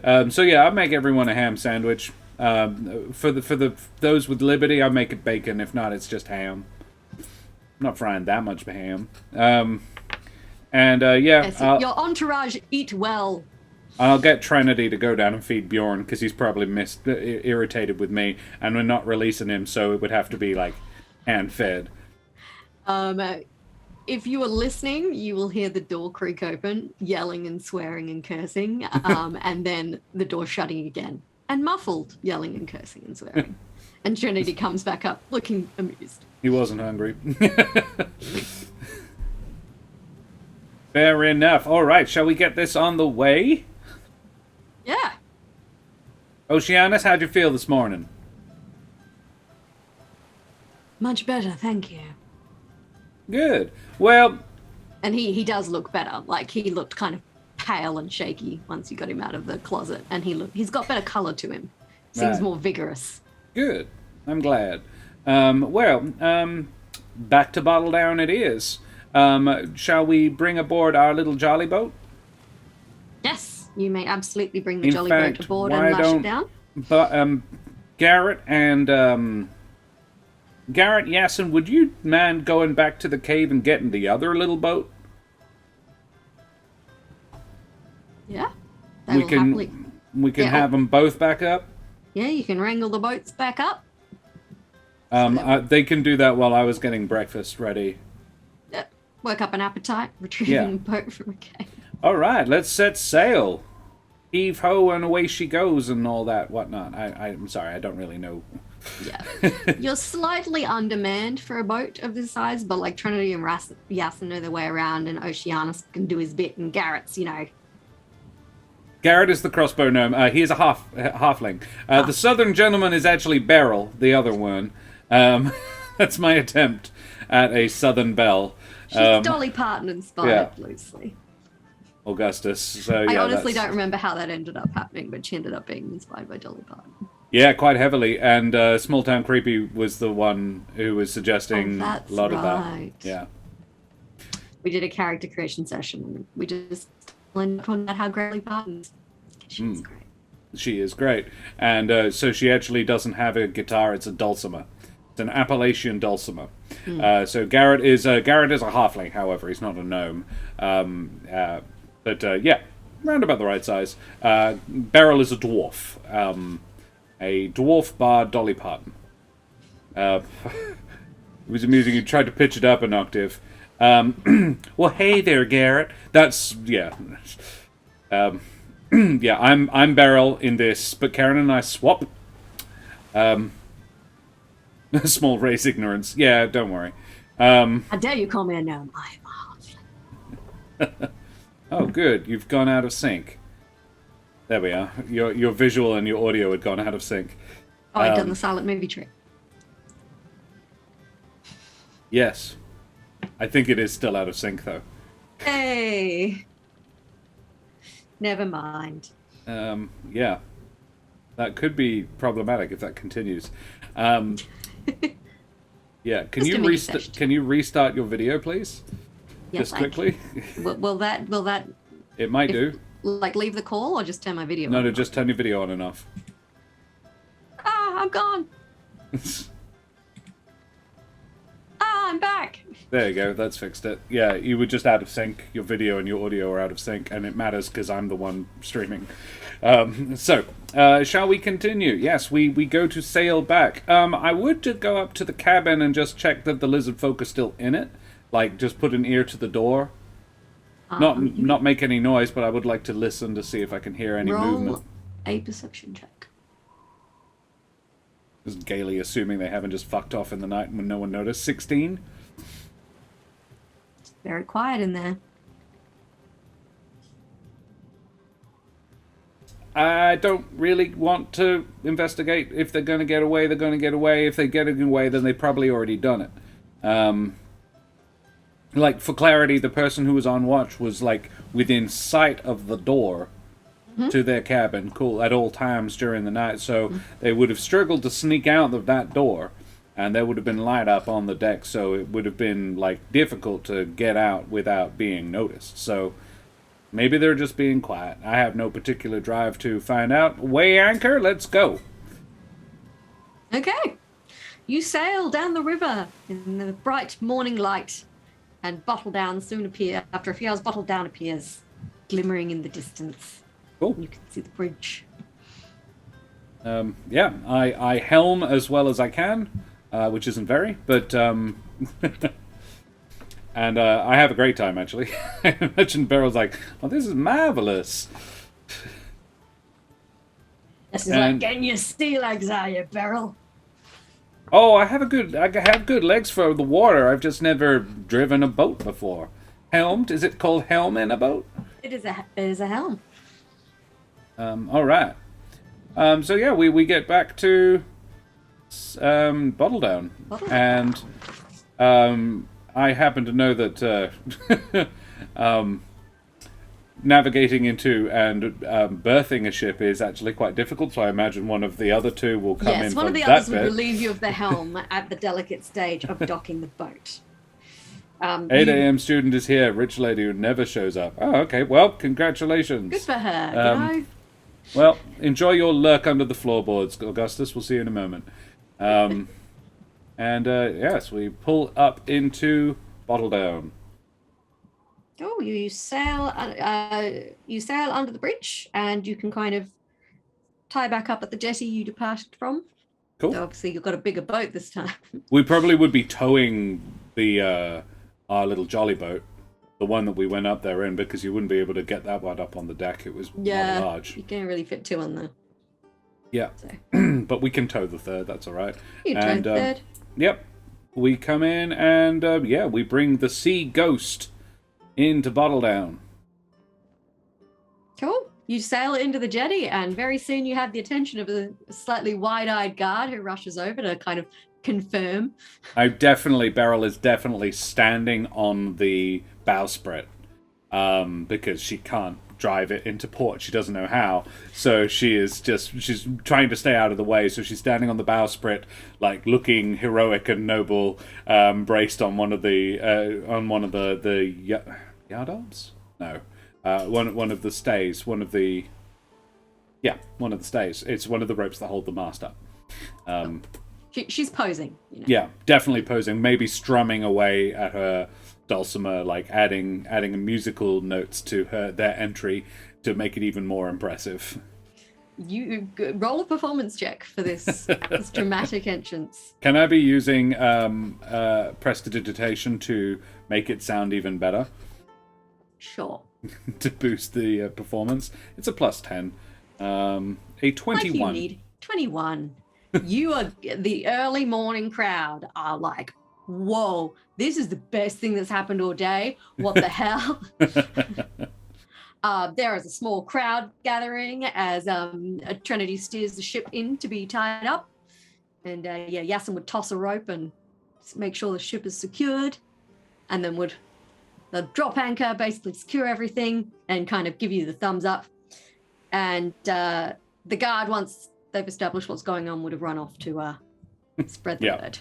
I'll make everyone a ham sandwich. For those with liberty, I'll make it bacon. If not, it's just ham. I'm not frying that much ham. Yes, your entourage eat well. I'll get Trinity to go down and feed Bjorn because he's probably irritated with me, and we're not releasing him, so it would have to be hand fed. If you are listening, you will hear the door creak open, yelling and swearing and cursing, and then the door shutting again, and muffled yelling and cursing and swearing. And Trinity comes back up, looking amused. He wasn't hungry. Fair enough. All right, shall we get this on the way? Yeah. Oceanus, how'd you feel this morning? Much better, thank you. Good. Well... And he does look better. He looked kind of pale and shaky once you got him out of the closet. And he's got better colour to him. Seems more vigorous. Good. I'm glad. Back to Bottledown it is. Shall we bring aboard our little jolly boat? Yes, you may absolutely bring the jolly boat aboard and lash it down. But Garrett, Yasin, would you mind going back to the cave and getting the other little boat? Yeah. We can have them both back up? Yeah, you can wrangle the boats back up. They can do that while I was getting breakfast ready. Yep. Work up an appetite, retrieving a boat from a cave. All right, let's set sail. heave ho and away she goes and all that whatnot. I'm sorry, I don't really know. Yeah. You're slightly undermanned for a boat of this size, but like Trinity and Yasin know their way around, and Oceanus can do his bit, and Garrett's, Garrett is the crossbow gnome. He is a halfling. The southern gentleman is actually Beryl, the other one. That's my attempt at a southern belle. She's Dolly Parton inspired loosely. Augustus. So yeah, I honestly don't remember how that ended up happening, but she ended up being inspired by Dolly Parton. Yeah, quite heavily. And Small Town Creepy was the one who was suggesting a lot of that. Yeah. We did a character creation session, and we just learned from that how Dolly Parton is. She's great. She is great. And so she actually doesn't have a guitar, it's a dulcimer. It's an Appalachian dulcimer. So Garrett is a halfling, however, he's not a gnome. But yeah, round about the right size. Beryl is a dwarf. A dwarf bar Dolly Parton. It was amusing. You tried to pitch it up an octave. Well, hey there, Garrett. That's yeah. Yeah, I'm Beryl in this, but Karen and I swap. Small race ignorance. Yeah, don't worry. How dare you call me a gnome? I'm a halfling. Oh, good. You've gone out of sync. There we are. Your visual and your audio had gone out of sync. Oh, I've done the silent movie trick. Yes. I think it is still out of sync, though. Hey. Never mind. Yeah. That could be problematic if that continues. Yeah. Can you restart your video, please? Yes, just quickly. Will that? It might do. Like leave the call or just turn my video on? No, just turn your video on and off. I'm gone. I'm back. There you go, that's fixed it. Yeah, you were just out of sync. Your video and your audio are out of sync, and it matters because I'm the one streaming. So, shall we continue? Yes, we go to sail back. I would go up to the cabin and just check that the lizard folk are still in it. Like, just put an ear to the door. Not make any noise, but I would like to listen to see if I can hear any movement. Roll a perception check. Just gaily assuming they haven't just fucked off in the night when no one noticed. 16? It's very quiet in there. I don't really want to investigate. If they're going to get away, they're going to get away. If they get away, then they've probably already done it. Like, for clarity, the person who was on watch was, like, within sight of the door to their cabin, at all times during the night, so they would have struggled to sneak out of that door, and there would have been light up on the deck, so it would have been, like, difficult to get out without being noticed. So, maybe they're just being quiet. I have no particular drive to find out. Weigh anchor, let's go. Okay. You sail down the river in the bright morning light, and Bottledown soon appear. After a few hours, Bottledown appears, glimmering in the distance. Cool. You can see the bridge. Yeah, I helm as well as I can, which isn't very, but and I have a great time, actually. I imagine Beryl's like, "Oh, this is marvelous." This is like getting your sea legs out, you Beryl. Oh, I have good legs for the water. I've just never driven a boat before. Helmed? Is it called helm in a boat? It is a helm. All right. So yeah, we get back to Bottledown, and I happen to know that navigating into and berthing a ship is actually quite difficult. So I imagine one of the other two will come in. Yes, one of the others will relieve you of the helm at the delicate stage of docking the boat. 8 a.m. student is here. Rich lady who never shows up. Oh, okay. Well, congratulations. Good for her. Well, enjoy your lurk under the floorboards, Augustus. We'll see you in a moment. And yes, we pull up into Bottledown. Oh, you sail under the bridge, and you can kind of tie back up at the jetty you departed from. Cool. So obviously, you've got a bigger boat this time. We probably would be towing the our little jolly boat, the one that we went up there in, because you wouldn't be able to get that one up on the deck. It was rather large. You can't really fit 2 on there. Yeah, so. But we can tow the 3rd. That's all right. You tow the 3rd. Yep, we come in and we bring the Sea Ghost into Bottledown. Cool. You sail into the jetty, and very soon you have the attention of a slightly wide-eyed guard who rushes over to kind of confirm. Beryl is definitely standing on the bowsprit because she can't drive it into port. She doesn't know how, so she's trying to stay out of the way. So she's standing on the bowsprit, like looking heroic and noble, braced on one of the yardarms. No, one of the stays. One of the stays. It's one of the ropes that hold the mast up. She's posing. You know. Yeah, definitely posing. Maybe strumming away at her dulcimer, like adding musical notes to their entry to make it even more impressive. You roll a performance check for this dramatic entrance. Can I be using prestidigitation to make it sound even better? Sure. To boost the performance. It's a +10. A 21. Like you need 21. You are the early morning crowd are like, whoa, this is the best thing that's happened all day. What the hell? There is a small crowd gathering as Trinity steers the ship in to be tied up. And Yasin would toss a rope and make sure the ship is secured. And then would drop anchor, basically secure everything and kind of give you the thumbs up. And the guard, once they've established what's going on, would have run off to spread the word.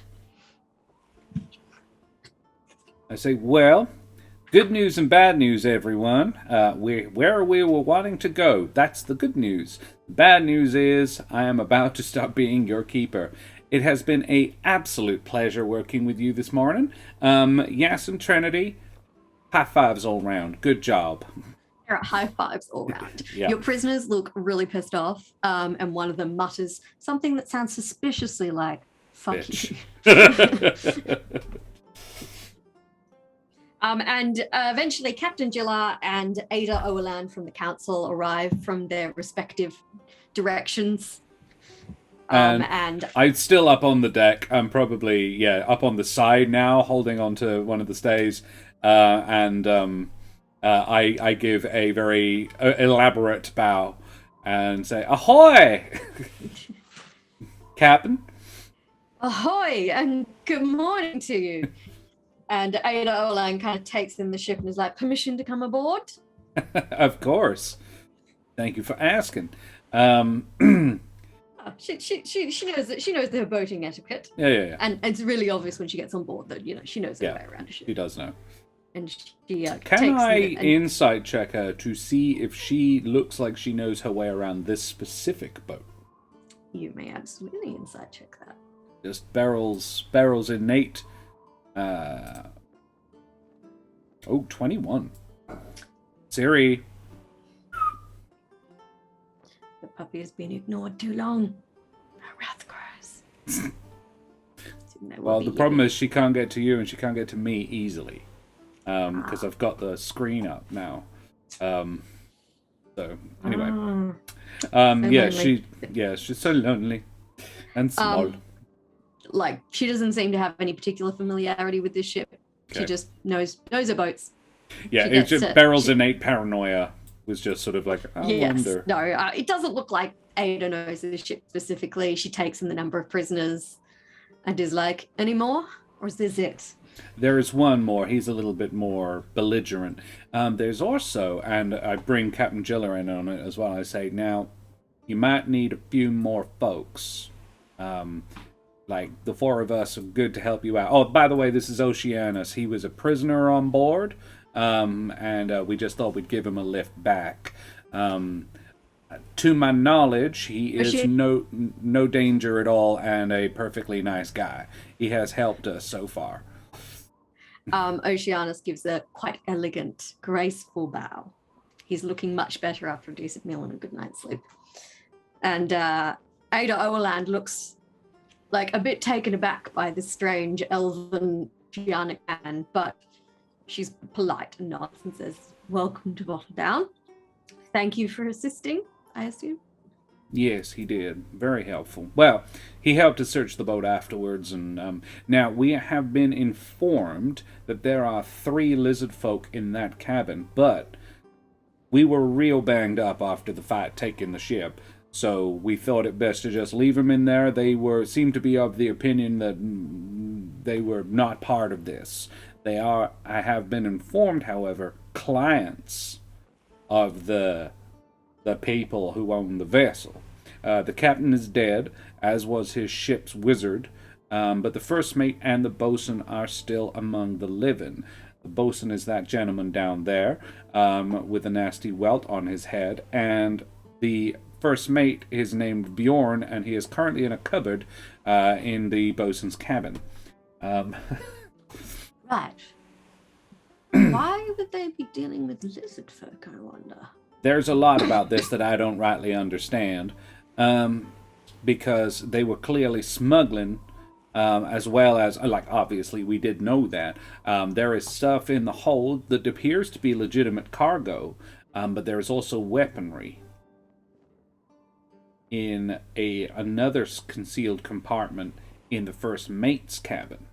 I say, well, good news and bad news, everyone. Where we were wanting to go, that's the good news. The bad news is I am about to stop being your keeper. It has been an absolute pleasure working with you this morning. Yes, and Trinity, high fives all round. Good job. There are high fives all around. Yeah. Your prisoners look really pissed off, and one of them mutters something that sounds suspiciously like, fuck Bitch. you. And eventually Captain Gillar and Ada Owerland from the council arrive from their respective directions. And I'm still up on the deck. I'm probably, up on the side now, holding onto one of the stays. I give a very elaborate bow and say, ahoy! Captain? Ahoy, and good morning to you. And Ada Owerland kind of takes in the ship and is like, permission to come aboard? Of course. Thank you for asking. She knows that she knows her boating etiquette. Yeah. And it's really obvious when she gets on board that she knows her way around a ship. She does know. And she can I insight check her to see if she looks like she knows her way around this specific boat? You may absolutely insight check that. Just Beryl's innate. 21. Siri. The puppy has been ignored too long. Her wrath grows. Well, the problem is she can't get to you and she can't get to me easily. Because I've got the screen up now. So anyway. She's so lonely and small. She doesn't seem to have any particular familiarity with this ship. Okay. She just knows her boats. Yeah, it's just Beryl's innate paranoia was just sort of like, I wonder. No, it doesn't look like Ada knows this ship specifically. She takes in the number of prisoners and is like, any more? Or is this it? There is one more. He's a little bit more belligerent. There's also, and I bring Captain Gillar in on it as well. I say, now, you might need a few more folks. Like, the 4 of us are good to help you out. Oh, by the way, this is Oceanus. He was a prisoner on board, and we just thought we'd give him a lift back. To my knowledge, he is no danger at all and a perfectly nice guy. He has helped us so far. Oceanus gives a quite elegant, graceful bow. He's looking much better after a decent meal and a good night's sleep. And Ada Owerland looks like a bit taken aback by this strange elven Giannic man, but she's polite and nods and says, "Welcome to Bottledown. Thank you for assisting, I assume." Yes, he did. Very helpful. Well, he helped us search the boat afterwards, and now we have been informed that there are 3 lizard folk in that cabin, but we were real banged up after the fight taking the ship, so we thought it best to just leave them in there. They seemed to be of the opinion that they were not part of this. They are, I have been informed, however, clients of the people who own the vessel. The captain is dead, as was his ship's wizard, but the first mate and the bosun are still among the living. The bosun is that gentleman down there, with a nasty welt on his head, and the first mate is named Bjorn, and he is currently in a cupboard in the bosun's cabin. Right. Why would they be dealing with lizard folk, I wonder? There's a lot about this that I don't rightly understand, because they were clearly smuggling, as well as, like, obviously we did know that. There is stuff in the hold that appears to be legitimate cargo, but there is also weaponry in another concealed compartment in the first mate's cabin.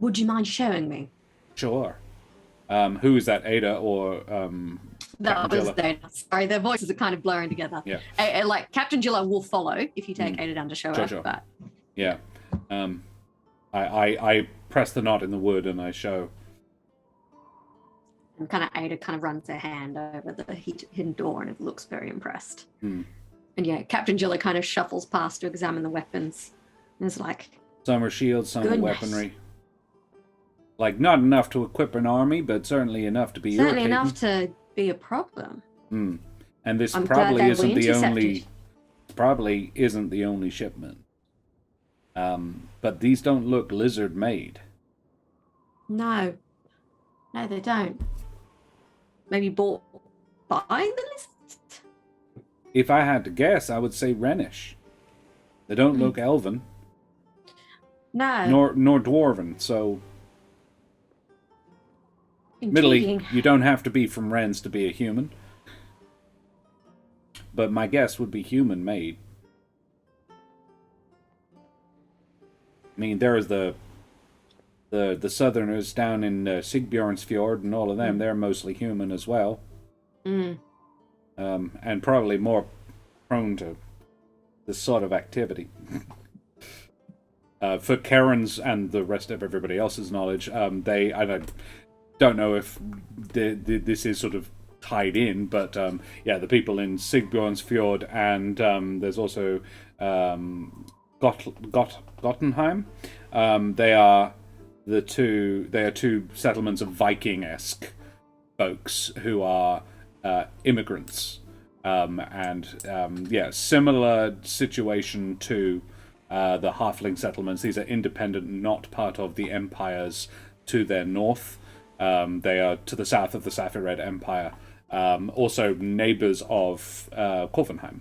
Would you mind showing me? Sure. Who is that, Ada or That was Ada. Sorry, their voices are kind of blurring together. Yeah. Like Captain Gilla will follow if you take Ada down to show her. Sure. But yeah, I press the knot in the wood and I show. And Ada runs her hand over the hidden door and it looks very impressed. Mm. And yeah, Captain Gilla kind of shuffles past to examine the weapons. And is like, some are shields, some are weaponry. Like, not enough to equip an army, but certainly enough to be irritating. Certainly enough to be a problem. And this probably isn't the only shipment. But these don't look lizard made. No, they don't. Maybe bought by the lizards? If I had to guess, I would say Rhenish. They don't look elven. No. Nor dwarven, so... Intriguing. Admittedly, you don't have to be from Wrens to be a human. But my guess would be human-made. I mean, there's the Southerners down in Sigbjornsfjord and all of them. They're mostly human as well. And probably more prone to this sort of activity. For Karen's and the rest of everybody else's knowledge, I don't know if this is sort of tied in, but the people in Sigbjornsfjord and there's also Gottenheim. They are two settlements of Viking-esque folks who are immigrants, similar situation to the Halfling settlements. These are independent, not part of the empires to their north. They are to the south of the Safired Empire, also neighbors of Korvenheim.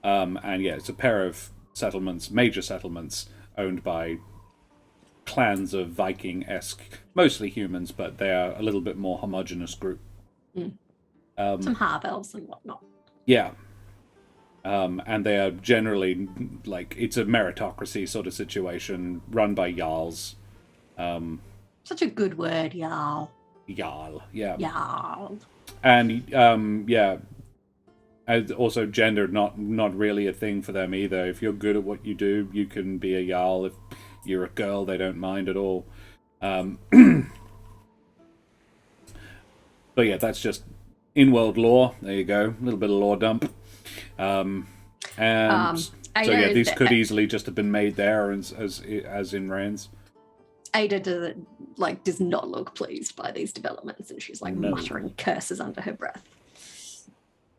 It's a pair of settlements, major settlements, owned by clans of Viking-esque, mostly humans, but they are a little bit more homogenous group. Some half-elves and whatnot. Yeah. And they are generally, like, it's a meritocracy sort of situation, run by Jarls. Such a good word, Jarl. Jarl, yeah. Jarl. And, as also gender, not really a thing for them either. If you're good at what you do, you can be a Jarl. If you're a girl, they don't mind at all. But yeah, that's just in-world lore. There you go. A little bit of lore dump. These could easily just have been made there as in Rand's. Ada does not look pleased by these developments, and she's muttering curses under her breath.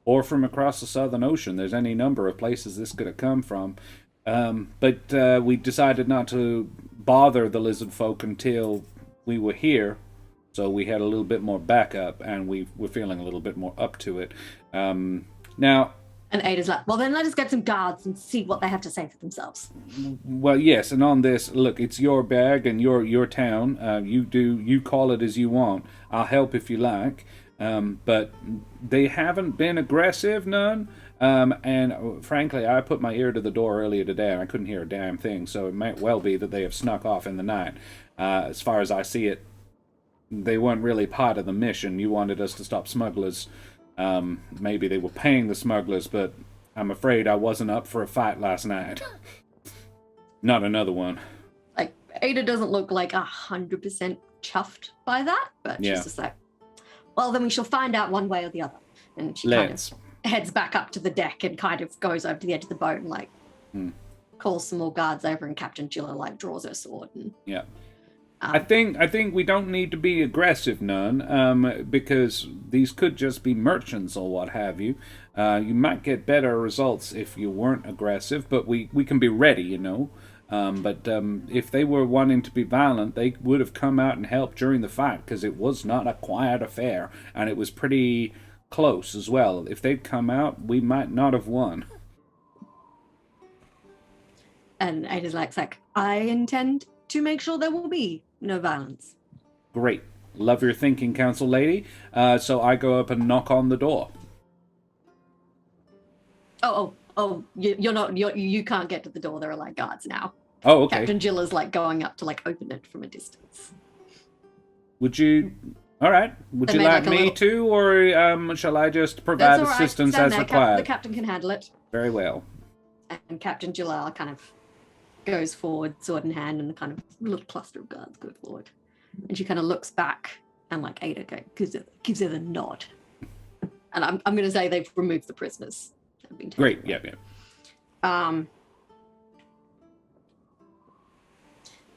Or from across the Southern Ocean. There's any number of places this could have come from. But we decided not to bother the lizard folk until we were here. So we had a little bit more backup, and we were feeling a little bit more up to it. Now, And Ada's like, well, then let us get some guards and see what they have to say for themselves. Well, yes, and on this, look, it's your bag and your town. You call it as you want. I'll help if you like. But they haven't been aggressive, none. And frankly, I put my ear to the door earlier today, and I couldn't hear a damn thing. So it might well be that they have snuck off in the night. As far as I see it, they weren't really part of the mission. You wanted us to stop smugglers. Maybe they were paying the smugglers, but I'm afraid I wasn't up for a fight last night. Not another one. Like, Ada doesn't look like 100% chuffed by that, but she's just like, well, then we shall find out one way or the other. And she kind of heads back up to the deck and kind of goes over to the edge of the boat and, like, calls some more guards over, and Captain Gilla, like, draws her sword. And, I think we don't need to be aggressive none, because these could just be merchants or what have you. You might get better results if you weren't aggressive, but we can be ready, you know. But if they were wanting to be violent, they would have come out and helped during the fight, because it was not a quiet affair, and it was pretty close as well. If they'd come out, we might not have won. And Ada's like, I intend to make sure there will be no violence. Great. Love your thinking, Council Lady. So I go up and knock on the door. You can't get to the door. There are, like, guards now. Oh, okay. Captain Gilla's, like, going up to, like, open it from a distance. Would you... All right. Would you like me to, or shall I just provide assistance as required? The captain can handle it. Very well. And Captain Gilla kind of goes forward, sword in hand, and the kind of little cluster of guards go forward. And she kind of looks back, and, like, Ada gives her the nod. And I'm going to say they've removed the prisoners. Great. Yeah.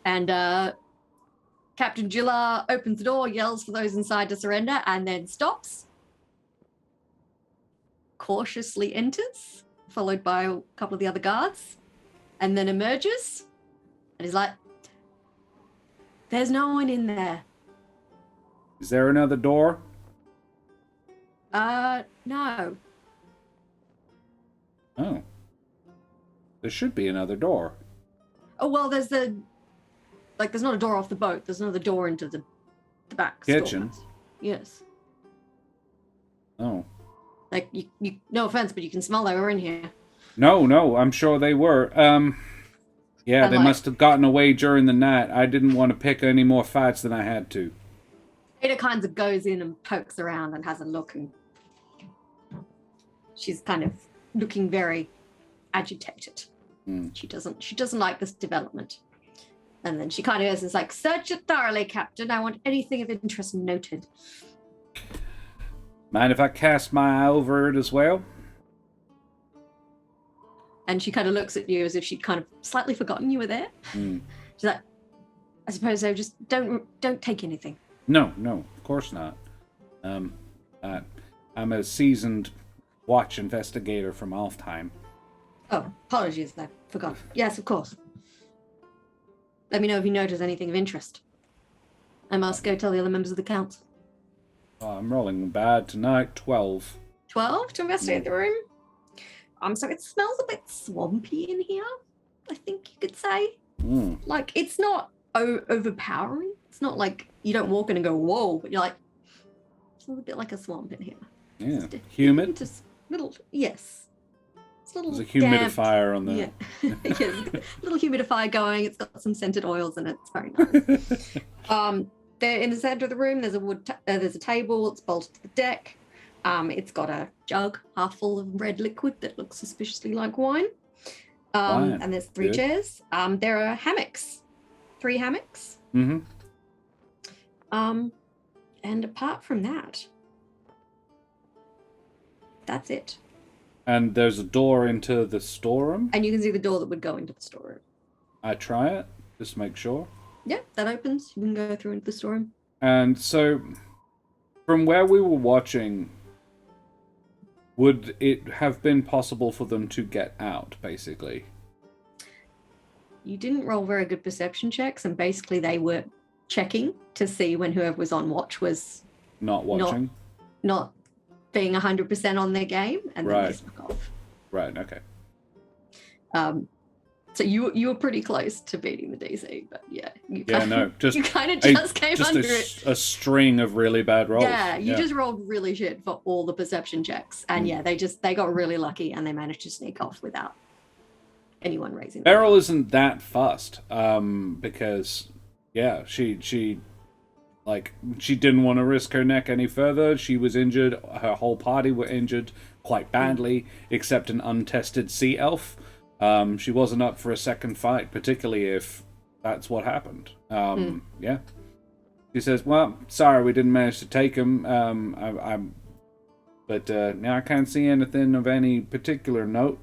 And Captain Gilla opens the door, yells for those inside to surrender, and then stops. Cautiously enters, followed by a couple of the other guards, and then emerges. And he's like, there's no one in there. Is there another door? No. Oh. There should be another door. Oh, well, there's not a door off the boat. There's another door into the back kitchen. Storehouse. Yes. Oh. Like, you, no offense, but you can smell they were in here. No, I'm sure they were. Yeah, they must have gotten away during the night. I didn't want to pick any more fights than I had to. Ada kind of goes in and pokes around and has a look, and she's kind of looking very agitated. She doesn't like this development. And then she kind of is like, search it thoroughly, Captain. I want anything of interest noted. Mind if I cast my eye over it as well? And she kind of looks at you as if she'd kind of slightly forgotten you were there. She's like, I suppose so. Just don't take anything. No, of course not. I'm a seasoned watch investigator from Alfheim. Oh, apologies, I forgot. Yes, of course. Let me know if you notice anything of interest. I must go tell the other members of the council. Oh, I'm rolling bad tonight. 12. 12 to investigate the room? So it smells a bit swampy in here, I think you could say. Like, it's not overpowering. It's not like you don't walk in and go, whoa, but you're like, it's a little bit like a swamp in here. Yeah. Humid? Just yes. It's a little There's a humidifier on the... Yeah. Yes, a little humidifier going. It's got some scented oils in it. It's very nice. There in the center of the room, there's a table. It's bolted to the deck. It's got a jug half full of red liquid that looks suspiciously like wine. And there's 3 chairs. There are hammocks. 3 hammocks. And apart from that, that's it. And there's a door into the storeroom? And you can see the door that would go into the storeroom. I try it, just to make sure. Yeah, that opens. You can go through into the storeroom. And so, from where we were watching, would it have been possible for them to get out, basically? You didn't roll very good perception checks, and basically they were checking to see when whoever was on watch was... Not watching? Not being 100% on their game, and then they snuck off. Right. Okay. So you were pretty close to beating the DC, but yeah, you Yeah. No. Just you kind of just came just under it. a string of really bad rolls. Yeah, you just rolled really shit for all the perception checks, and yeah, they got really lucky and they managed to sneak off without anyone raising. Beryl isn't that fussed, because yeah, she didn't want to risk her neck any further. She was injured. Her whole party were injured quite badly, except an untested sea elf. She wasn't up for a second fight, particularly if that's what happened. Yeah. She says, well, sorry we didn't manage to take him. But now I can't see anything of any particular note.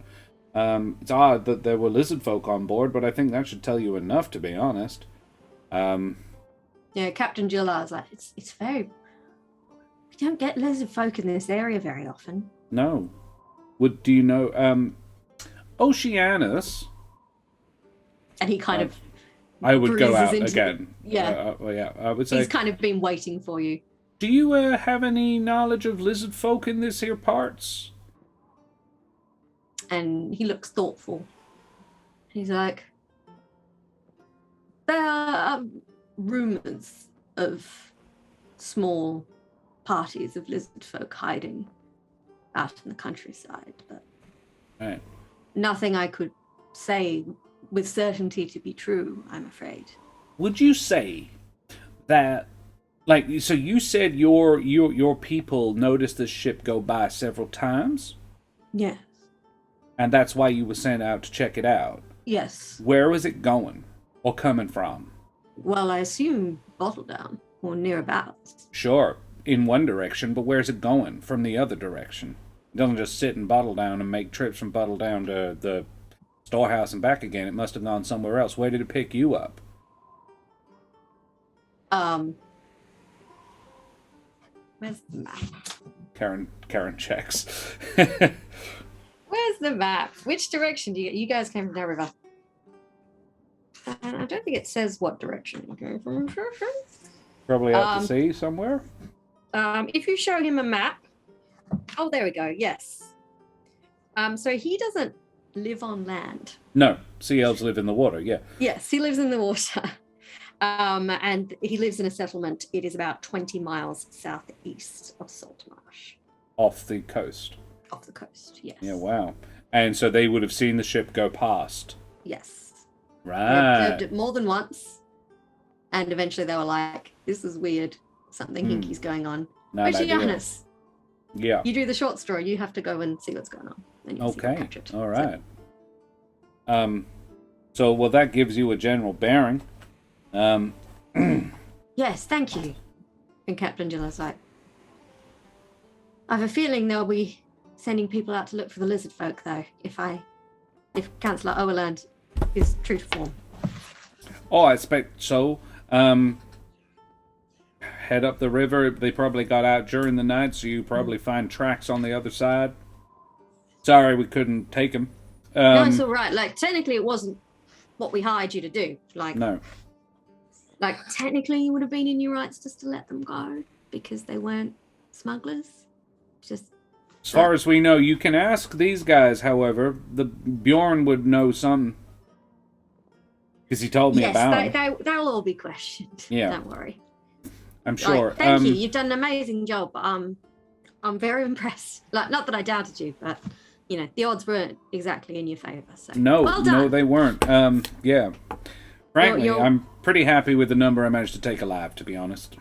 It's odd that there were lizard folk on board, but I think that should tell you enough, to be honest. Yeah, Captain Gilla was like, it's very... We don't get lizard folk in this area very often. No. Do you know, Oceanus? And he kind of... I would go out again. Yeah. Yeah, I would say... He's kind of been waiting for you. Do you have any knowledge of lizard folk in this here parts? And he looks thoughtful. He's like, there are rumors of small parties of lizard folk hiding out in the countryside, but right. Nothing I could say with certainty to be true, I'm afraid. Would you say that, like, so you said your people noticed this ship go by several times? Yes. And that's why you were sent out to check it out? Yes. Where was it going? Or coming from? Well, I assume Bottledown, or nearabouts. Sure, in one direction, but where's it going from the other direction? It doesn't just sit in Bottledown and make trips from Bottledown to the storehouse and back again. It must have gone somewhere else. Where did it pick you up? Where's the map? Karen checks. Where's the map? Which direction do you guys came from downriver? I don't think it says what direction you came from. Probably out to sea somewhere. If you show him a map. Oh, there we go. Yes. So he doesn't live on land. No, sea elves live in the water. Yeah. Yes, he lives in the water. And he lives in a settlement. It is about 20 miles southeast of Saltmarsh. Off the coast. Off the coast, yes. Yeah, wow. And so they would have seen the ship go past. Yes. Right. They observed it more than once. And eventually they were like, this is weird. Something hinky's going on. Oceanus. Yeah. You do the short story. You have to go and see what's going on. And you okay. catch it. All right. So, well, that gives you a general bearing. Yes, thank you. And Captain Gilla's like, I have a feeling they'll be sending people out to look for the lizard folk, though, if Councillor Owerland is true to form. Oh, I expect so. Head up the river. They probably got out during the night, so you probably find tracks on the other side. Sorry, we couldn't take them. No, it's all right. Like, technically, it wasn't what we hired you to do. Like, no. Like, technically, you would have been in your rights just to let them go because they weren't smugglers. Just. As far as we know, you can ask these guys. However, the Bjorn would know something because he told me about it. Yes, they'll all be questioned. Yeah, don't worry. I'm sure. Like, thank you. You've done an amazing job. I'm very impressed. Like, not that I doubted you, but you know the odds weren't exactly in your favor. So no, well done. No, they weren't. Yeah. Frankly, You're... I'm pretty happy with the number I managed to take alive. To be honest.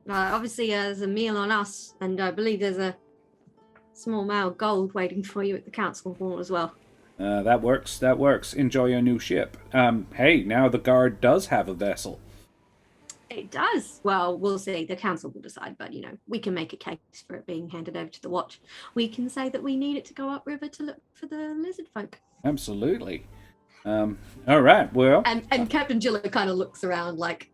Obviously, there's a meal on us, and I believe there's a small amount of gold waiting for you at the council hall as well. That works. That works. Enjoy your new ship. Hey, now the guard does have a vessel. It does. Well, we'll see. The council will decide, but you know, we can make a case for it being handed over to the watch. We can say that we need it to go upriver to look for the lizard folk. Absolutely. All right. Well, and Captain Gilla kind of looks around, like,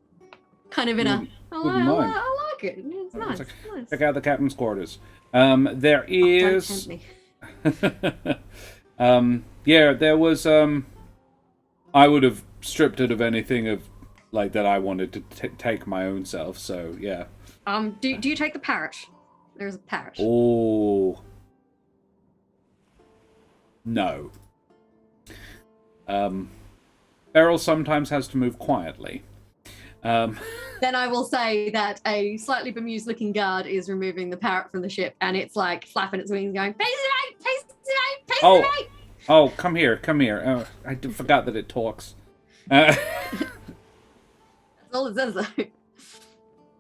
kind of in I like it. It's nice. Like, nice. Check out the captain's quarters. There is. Don't tempt me. Yeah, there was. I would have stripped it of anything of like that I wanted to take my own self. So yeah. Do you take the parrot? There's a parrot. Oh. No. Beryl sometimes has to move quietly. Then I will say that a slightly bemused-looking guard is removing the parrot from the ship, and it's like flapping its wings, going, "Face it out! Face it out! Face it out!" Oh, come here, come here. Oh, I forgot that it talks. That's all it says, though.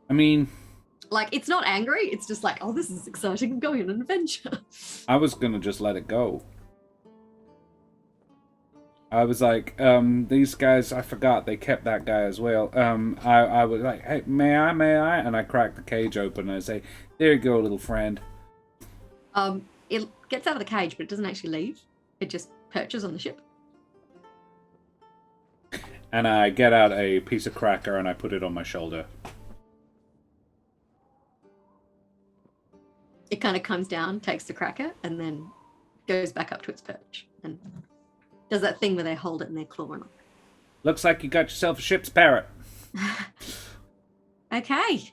I mean, like, it's not angry. It's just like, "Oh, this is exciting. I'm going on an adventure." I was gonna just let it go. I was like, these guys, I forgot they kept that guy as well. I was like, hey, may I? And I crack the cage open and I say, there you go, little friend. It gets out of the cage, but it doesn't actually leave. It just perches on the ship. And I get out a piece of cracker and I put it on my shoulder. It kind of comes down, takes the cracker, and then goes back up to its perch and does that thing where they hold it in their claw. Looks like you got yourself a ship's parrot. Okay.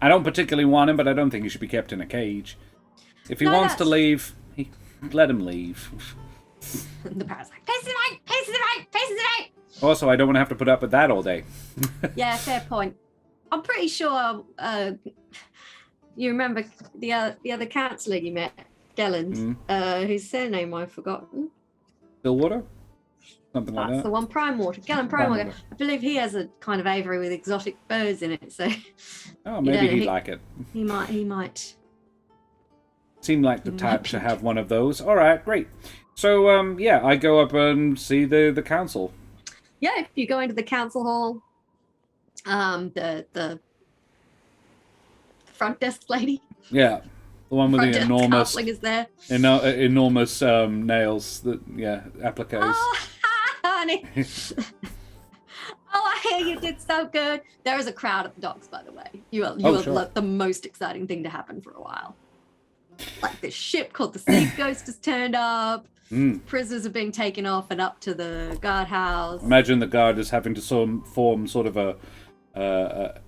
I don't particularly want him, but I don't think he should be kept in a cage. If he wants to leave, let him leave. The parrot's like, pace it out, pace it out, pace it out. Also, I don't want to have to put up with that all day. Yeah, fair point. I'm pretty sure you remember the other counsellor you met, Gelland, whose surname I've forgotten. Stillwater? Something like that. That's the one, Primewater. Gelland Primewater. I believe he has a kind of aviary with exotic birds in it, so... Oh, maybe he'd like it. He might. Seemed like the type to have one of those. Alright, great. So, yeah, I go up and see the council. Yeah, if you go into the council hall, the front desk lady. Yeah, the one with the enormous, is there. enormous nails. Appliques. Oh, honey. Oh, I hear you did so good. There is a crowd at the docks, by the way. You are sure. The most exciting thing to happen for a while. Like this ship called the Sea Ghost has turned up. Prisoners are being taken off and up to the guardhouse. Imagine the guard is having to form sort of a back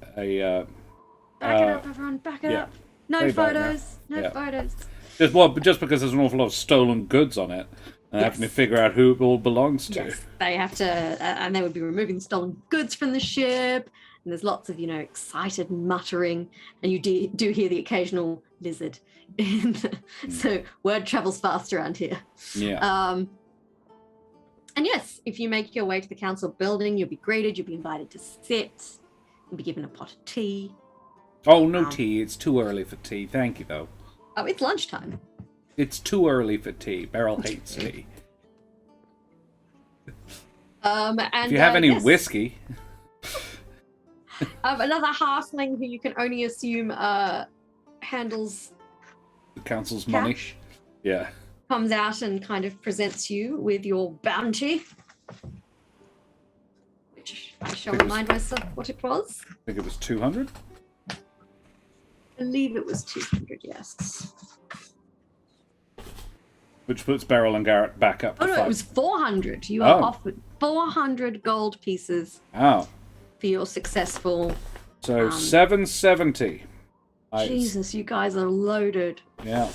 it up, everyone. Back it up. No photos. No photos. Just because there's an awful lot of stolen goods on it, and having to figure out who it all belongs to. Yes, they have to, and they would be removing stolen goods from the ship. And there's lots of, excited muttering, and you do hear the occasional lizard. So word travels fast around here. Yeah. And yes, if you make your way to the council building, you'll be greeted. You'll be invited to sit. You'll be given a pot of tea. Oh, no tea. It's too early for tea. Thank you, though. Oh, it's lunchtime. It's too early for tea. Beryl hates tea. And if you have any whiskey. Another halfling who you can only assume handles the council's cash. Money. Yeah. Comes out and kind of presents you with your bounty. Which I shall remind myself what it was. I think it was 200? I believe it was 200, yes. Which puts Beryl and Garrett back up to no, fight. It was 400. You are offered 400 gold pieces for your successful... So 770. Jesus, you guys are loaded. Yeah.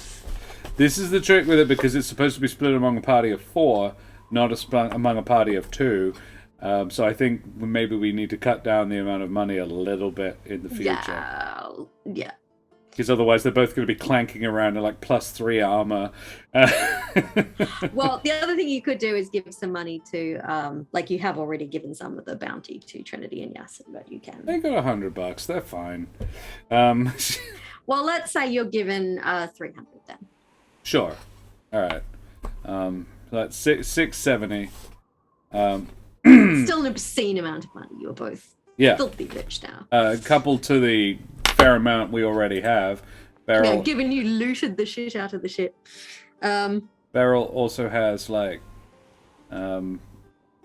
This is the trick with it, because it's supposed to be split among a party of 4, not among a party of 2. So I think maybe we need to cut down the amount of money a little bit in the future. Yeah. Because otherwise they're both going to be clanking around in like +3 armor. Well, the other thing you could do is give some money to, like you have already given some of the bounty to Trinity and Yasin, but you can. They got $100. They're fine. Well, let's say you're given 300 then. Sure. All right. So that's 670. Still an obscene amount of money. You're both filthy rich now. Coupled to the fair amount we already have. Beryl, given you looted the shit out of the ship. Beryl also has, like,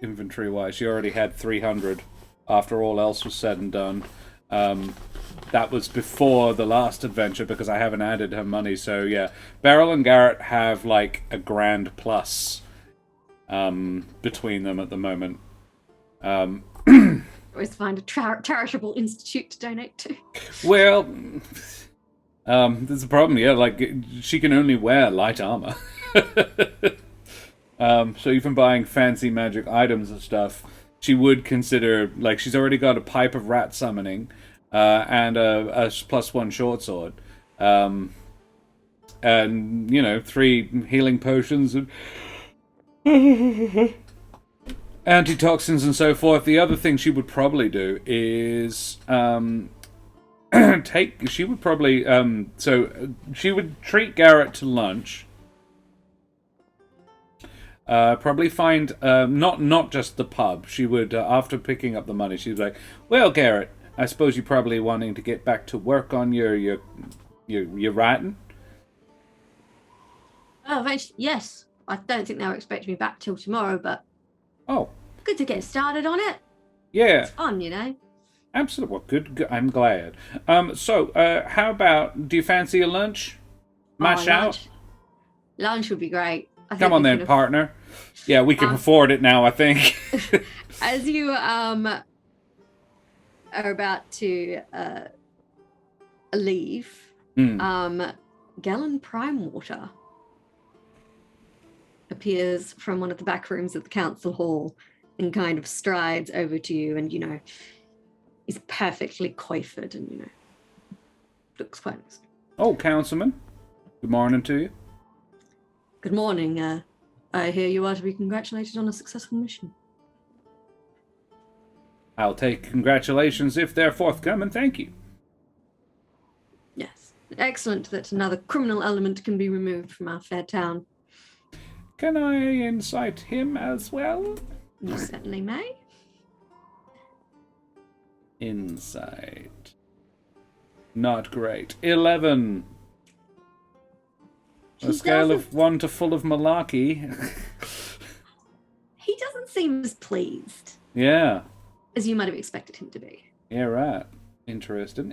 inventory-wise, she already had 300 after all else was said and done. That was before the last adventure, because I haven't added her money, so yeah. Beryl and Garrett have, like, a grand plus between them at the moment. Always find a charitable institute to donate to. Well, There's a problem, yeah, like, she can only wear light armor. So even buying fancy magic items and stuff, she would consider, like, she's already got a pipe of rat summoning, and a +1 short sword. And, 3 healing potions and antitoxins and so forth. The other thing she would probably do is she would probably she would treat Garrett to lunch. Probably find not just the pub. She would after picking up the money, she'd be like, "Well, Garrett, I suppose you're probably wanting to get back to work on your writing." Oh, yes. I don't think they were expecting me back till tomorrow, but good to get started on it. Yeah, it's fun, Absolutely. Well, good. I'm glad. So, how about? Do you fancy a lunch? Mash out. Lunch would be great. Come on then, partner. Yeah, we can afford it now, I think. As you are about to leave, Gallon Prime Water appears from one of the back rooms of the council hall and kind of strides over to you, and he's perfectly coiffed and looks quite nice. Oh, councilman, good morning to you. Good morning. I hear you are to be congratulated on a successful mission. I'll take congratulations if they're forthcoming, thank you. Yes, excellent that another criminal element can be removed from our fair town. Can I incite him as well? You certainly may. Insight. Not great. 11. A scale of 1 to full of malarkey. He doesn't seem as pleased. Yeah. As you might have expected him to be. Yeah, right. Interesting.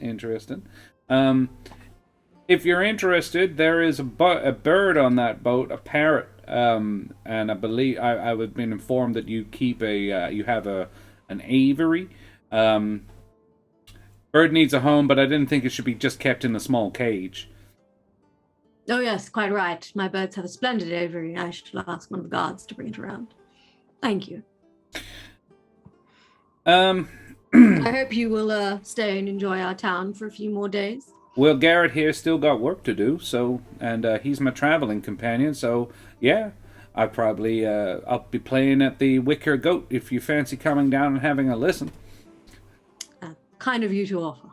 If you're interested, there is a bird on that boat, a parrot, and I believe I've been informed that you keep you have an aviary. Bird needs a home, but I didn't think it should be just kept in a small cage. Oh yes, quite right. My birds have a splendid aviary. I shall ask one of the guards to bring it around. Thank you. I hope you will stay and enjoy our town for a few more days. Well, Garrett here still got work to do, and he's my traveling companion, so yeah, I'll be playing at the Wicker Goat if you fancy coming down and having a listen. Kind of you to offer.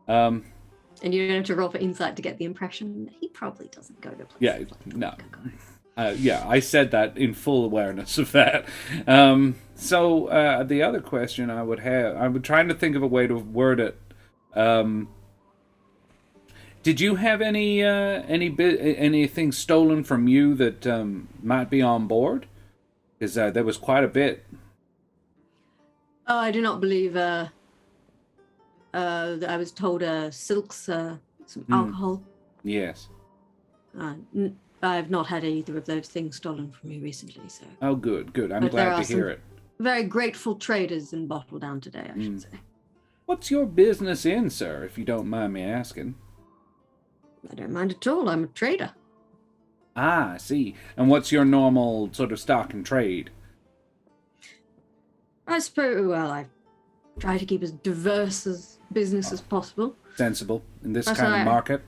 And you don't have to roll for insight to get the impression that he probably doesn't go to places. Yeah, like no. Yeah, I said that in full awareness of that. So the other question I would have, I'm trying to think of a way to word it. Did you have anything stolen from you that might be on board? Because there was quite a bit. Oh, I do not believe. I was told silks, some alcohol. Yes. I've not had either of those things stolen from me recently, so. Oh, good. I'm glad to hear it. Very grateful traders in Bottledown today, I should say. What's your business in, sir, if you don't mind me asking? I don't mind at all. I'm a trader. Ah, I see. And what's your normal sort of stock and trade? I suppose, well, I try to keep as diverse as business as possible. Sensible in this kind of market.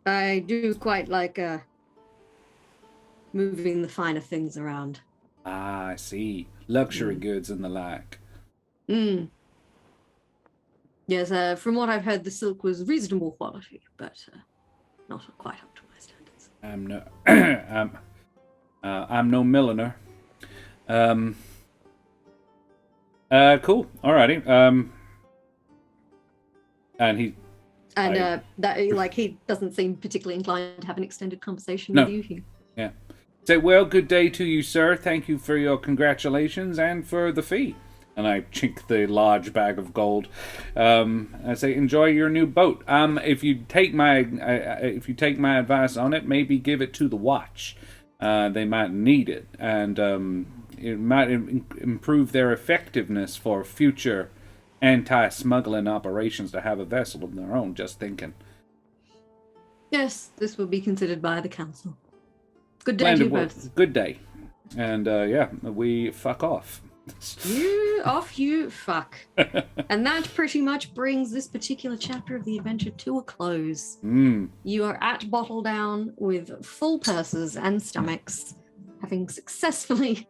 I do quite like moving the finer things around. Ah, I see. Luxury goods and the like. Yes, from what I've heard, the silk was reasonable quality, but not quite up to my standards. I'm no milliner. Cool. Alrighty. He doesn't seem particularly inclined to have an extended conversation with you. Yeah. Say, well, good day to you, sir. Thank you for your congratulations and for the fee. And I chink the large bag of gold. I say, enjoy your new boat. If you take my advice on it, maybe give it to the watch. They might need it, and it might improve their effectiveness for future anti-smuggling operations to have a vessel of their own, just thinking. Yes, this will be considered by the council. Good day to you both. Good day. And, we fuck off. You fuck. And that pretty much brings this particular chapter of the adventure to a close. You are at Bottledown with full purses and stomachs, having successfully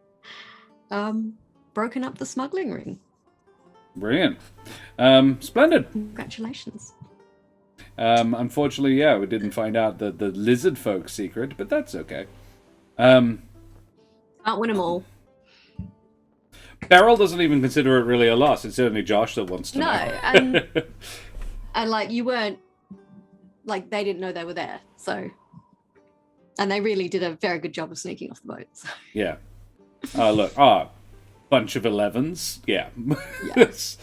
broken up the smuggling ring. Brilliant. Splendid. Congratulations. Unfortunately, we didn't find out the lizardfolk secret, but that's okay. Can't win them all. Beryl doesn't even consider it really a loss. It's certainly Josh that wants to know. And like you weren't, like they didn't know they were there, so. And they really did a very good job of sneaking off the boat. So. Yeah. Look, bunch of 11s. Yeah. Yes.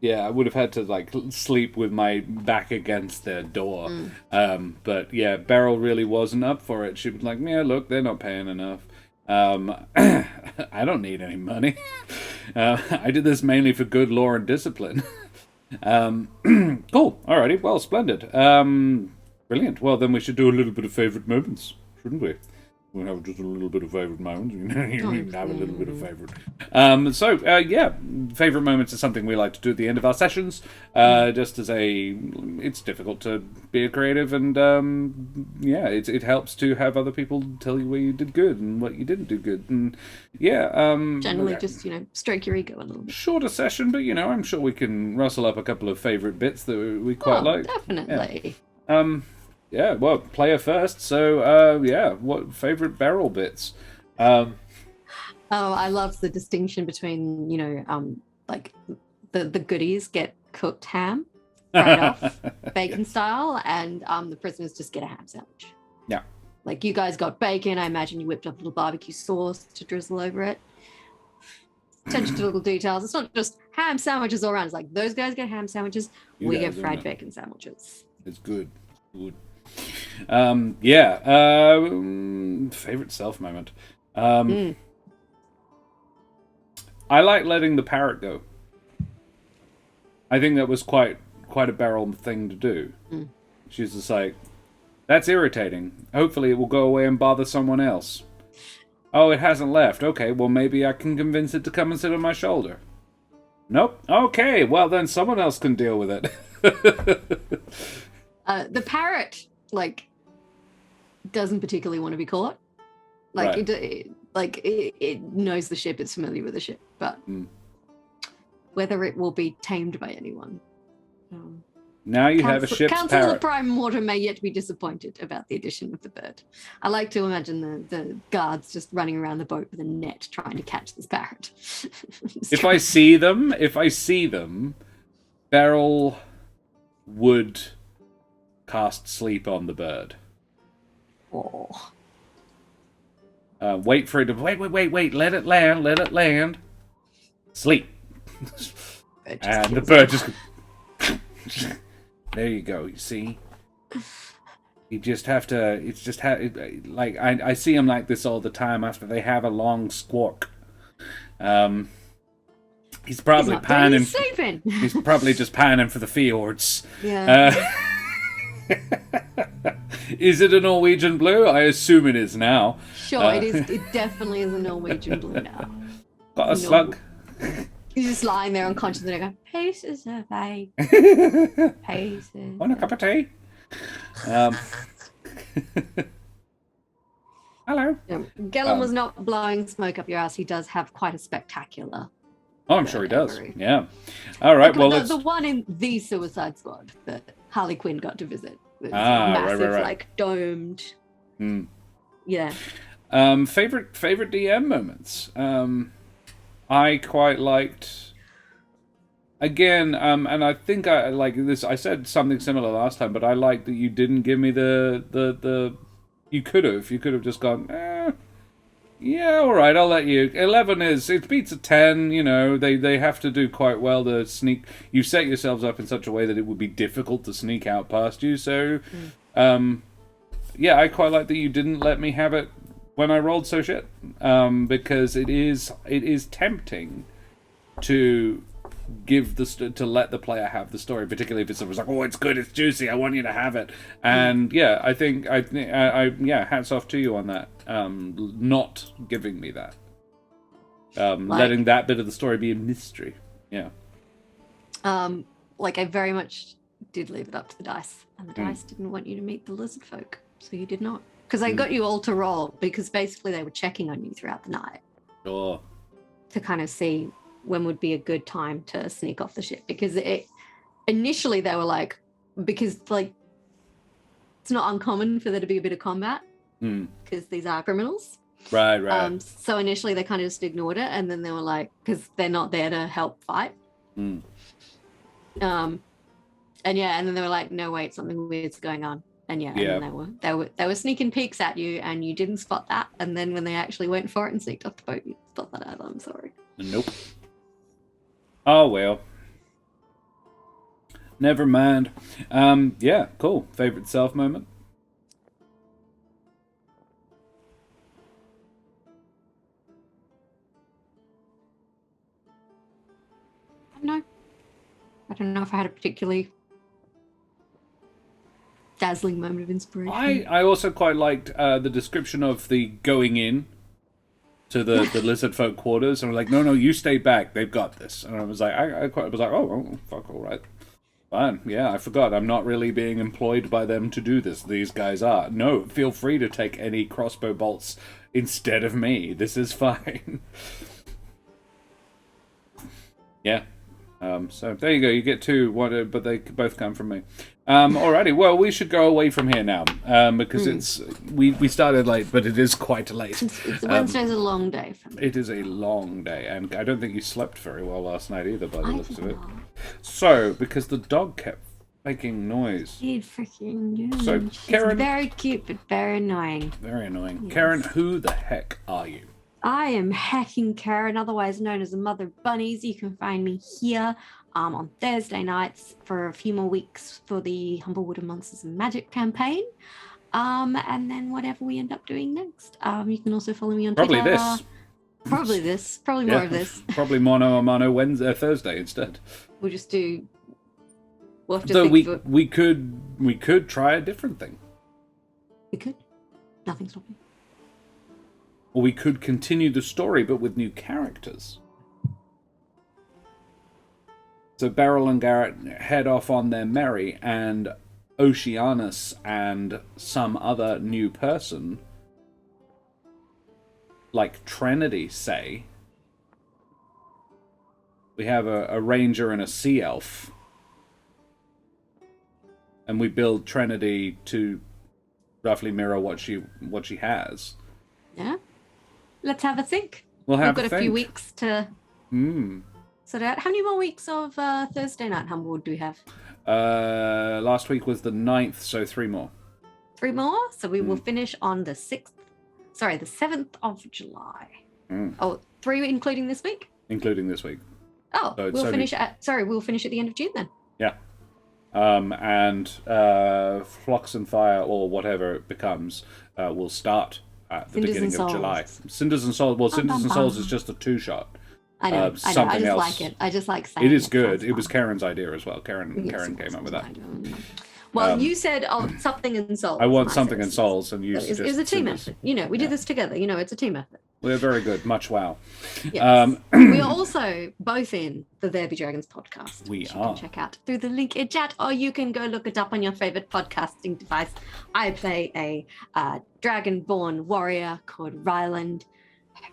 Yeah, I would have had to like sleep with my back against their door. But yeah, Beryl really wasn't up for it. She was like, "Yeah, look, they're not paying enough. I don't need any money. I did this mainly for good law and discipline." Cool. Alrighty. Well, splendid. Brilliant. Well, then we should do a little bit of favorite moments, shouldn't we? We'll have just a little bit of favourite moments. You can have a little bit of favourite. Favourite moments is something we like to do at the end of our sessions. Just as it's difficult to be a creative, and it helps to have other people tell you where you did good and what you didn't do good, and generally just stroke your ego a little bit. Shorter session, but I'm sure we can rustle up a couple of favourite bits that we quite like. Definitely. Yeah, well, player first. So, what favorite Beryl bits? I love the distinction between, like the goodies get cooked ham right off, bacon style, and the prisoners just get a ham sandwich. Yeah. Like you guys got bacon. I imagine you whipped up a little barbecue sauce to drizzle over it. Attention to little details. It's not just ham sandwiches all around. It's like those guys get ham sandwiches. We get fried bacon sandwiches. It's good. Good. Favorite self moment. I like letting the parrot go. I think that was quite a Beryl thing to do. She's just like, that's irritating. Hopefully it will go away and bother someone else. Oh, it hasn't left. Okay, well maybe I can convince it to come and sit on my shoulder. Nope. Okay, well then someone else can deal with it. The parrot, doesn't particularly want to be caught. Right. It knows the ship, it's familiar with the ship, but whether it will be tamed by anyone. Now you have a ship's Council parrot. of Prime Water may yet be disappointed about the addition of the bird. I like to imagine the guards just running around the boat with a net trying to catch this parrot. If I see them, Beryl would cast sleep on the bird. Oh. Wait for it to... Wait. Let it land. Sleep. And the bird just... There you go, you see? You just have to... It's just... I see them like this all the time after they have a long squawk. He's probably panning... He's probably just panning for the fjords. Yeah. Is it a Norwegian blue? I assume it is now. Sure, it is. It definitely is a Norwegian blue now. Got a slug. He's just lying there unconscious and I go, "Paces away. Paces." Want a cup of tea? Hello. Gellum was not blowing smoke up your ass. He does have quite a spectacular. Oh, I'm sure he does. Yeah. All right. Well, the one in the Suicide Squad that Harley Quinn got to visit. Massive, right. Domed. Yeah. Favorite DM moments. I quite liked. Again, and I think I like this. I said something similar last time, but I liked that you didn't give me the. You could have just gone. Yeah, all right, I'll let you. 11 it beats a 10. They have to do quite well to sneak. You set yourselves up in such a way that it would be difficult to sneak out past you. So, I quite like that you didn't let me have it when I rolled so shit. Because it is tempting to give to let the player have the story, particularly if it's like, oh, it's good, it's juicy, I want you to have it. And yeah, I think yeah, hats off to you on that. Not giving me that, letting that bit of the story be a mystery. Yeah. Like I very much did leave it up to the dice, and the dice didn't want you to meet the lizard folk, so you did not. Because I got you all to roll, because basically they were checking on you throughout the night. Sure. To kind of see when would be a good time to sneak off the ship, because initially they were like, because like it's not uncommon for there to be a bit of combat because these are criminals, right. So initially they kind of just ignored it, and then they were like, because they're not there to help fight, and then they were like, no wait, something weird's going on, and then they were sneaking peeks at you, and you didn't spot that, and then when they actually went for it and sneaked off the boat, you spot that out. I'm sorry. Nope. Oh well. Never mind. Yeah, cool. Favorite self moment? No. I don't know if I had a particularly dazzling moment of inspiration. I also quite liked the description of the going in to the lizard folk quarters, and we're like, no, you stay back. They've got this. And I was like, I was like, oh, fuck, all right, fine. Yeah, I forgot. I'm not really being employed by them to do this. These guys are. No, feel free to take any crossbow bolts instead of me. This is fine. Yeah. So there you go. You get two, but they both come from me. Alrighty. Well, we should go away from here now because we started late, but it is quite late. Wednesday's a long day for me. It is a long day, and I don't think you slept very well last night either, by the looks of it. So, because the dog kept making noise. He'd freaking do. So, She's Karen, very cute, but very annoying. Very annoying. Yes. Karen, who the heck are you? I am Hacking Karen, otherwise known as the Mother of Bunnies. You can find me here on Thursday nights for a few more weeks for the Humblewood and Monsters and Magic campaign. And then whatever we end up doing next. You can also follow me on Twitter. Probably more of this. Probably Mano Wednesday, Thursday instead. We'll just do. We'll have to so think we could try a different thing. We could. Nothing's stopping. Or we could continue the story, but with new characters. So Beryl and Garrett head off on their merry, and Oceanus and some other new person, like Trinity, say. We have a ranger and a sea elf. And we build Trinity to roughly mirror what she has. Yeah. Let's have a think. We've got a few weeks to sort out. How many more weeks of Thursday Night Humblewood do we have? Last week was the 9th, so 3 more. 3 more? So we will finish on the 7th of July. Oh, 3 including this week? Including this week. Oh, so we'll finish at the end of June then. Yeah. And Flux and Fire, or whatever it becomes, will start at the beginning of July. Cinders and Souls. Well, Cinders and Souls is just a 2-shot. I know. I just like it. I just like saying it. It is good. It was Karen's idea as well. Karen came up with that. Well, you said something in Souls. I want something in Souls, and you suggested it was a team effort. We did this together. It's a team effort. We're very good. Much wow. Yes. We are also both in the There Be Dragons podcast. We You are. can check out through the link in chat, or you can go look it up on your favorite podcasting device. I play a dragonborn warrior called Ryland,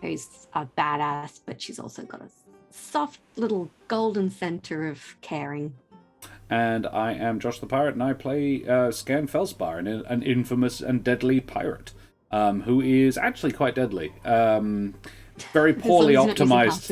who's a badass, but she's also got a soft little golden center of caring. And I am Josh the Pirate, and I play Scan Felspar, an infamous and deadly pirate. Who is actually quite deadly. Very poorly optimized.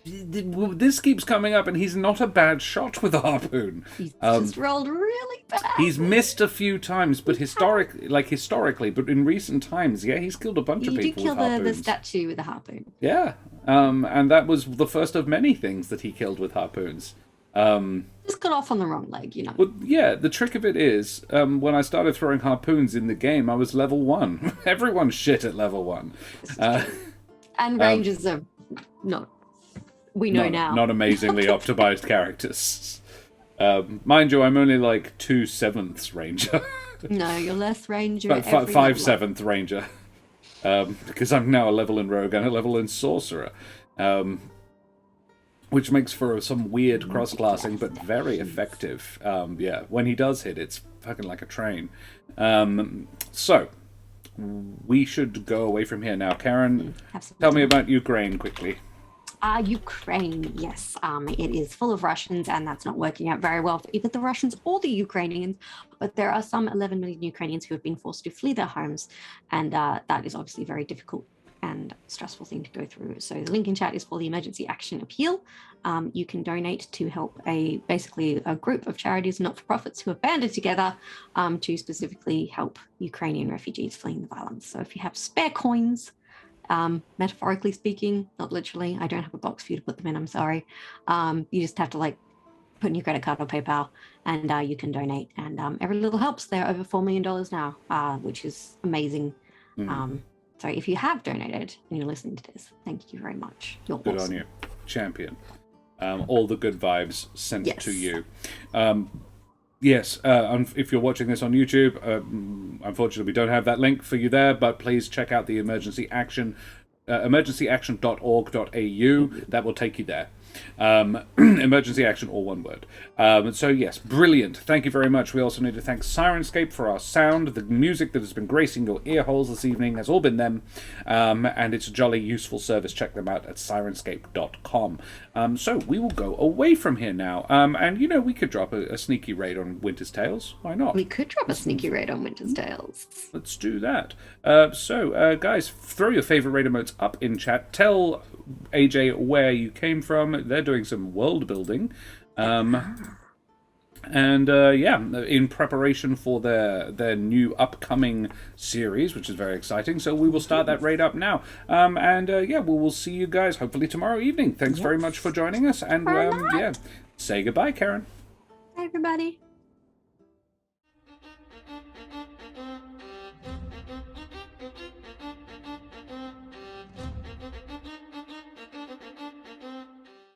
This keeps coming up, and he's not a bad shot with a harpoon. He's just rolled really bad. He's missed a few times, but historically, but in recent times, yeah, he's killed a bunch of people with harpoons. You did kill the statue with a harpoon. Yeah, and that was the first of many things that he killed with harpoons. Just got off on the wrong leg, Well, yeah, the trick of it is, when I started throwing harpoons in the game, I was level 1. Everyone's shit at level 1. And rangers are not we know now. Not amazingly optimized characters. Mind you, I'm only like 2/7 ranger. No, you're less ranger. But 5/7 ranger. Because I'm now a level in rogue and a level in sorcerer. Which makes for some weird cross-classing, but very effective. Yeah, when he does hit, it's fucking like a train. So, we should go away from here now. Karen, tell me about Ukraine quickly. Ukraine, yes. It is full of Russians, and that's not working out very well for either the Russians or the Ukrainians. But there are some 11 million Ukrainians who have been forced to flee their homes, and that is obviously very difficult and stressful thing to go through. So the link in chat is for the emergency action appeal. You can donate to help basically a group of charities, not-for-profits, who have banded together to specifically help Ukrainian refugees fleeing the violence. So if you have spare coins, metaphorically speaking, not literally, I don't have a box for you to put them in, I'm sorry. You just have to put in your credit card or PayPal, and you can donate. And every little helps. They're over $4 million now, which is amazing. So if you have donated and you're listening to this, thank you very much. You're good awesome. on you, champion. All the good vibes sent to you. Yes, if you're watching this on YouTube, unfortunately we don't have that link for you there, but please check out the emergency action, emergencyaction.org.au. That will take you there. Emergency action, all one word. So yes, brilliant. Thank you very much. We also need to thank Sirenscape for our sound. The music that has been gracing your ear holes this evening has all been them, and it's a jolly useful service. Check them out at sirenscape.com. So we will go away from here now, and we could drop a sneaky raid on Winter's Tales. Why not? We could drop a sneaky raid on Winter's Tales. Let's do that. So guys, throw your favorite raid emotes up in chat. Tell AJ where you came from. They're doing some world building. And in preparation for their new upcoming series, which is very exciting. So we will start that raid up now. We will see you guys hopefully tomorrow evening. Thanks very much for joining us. And say goodbye, Karen. Bye, everybody.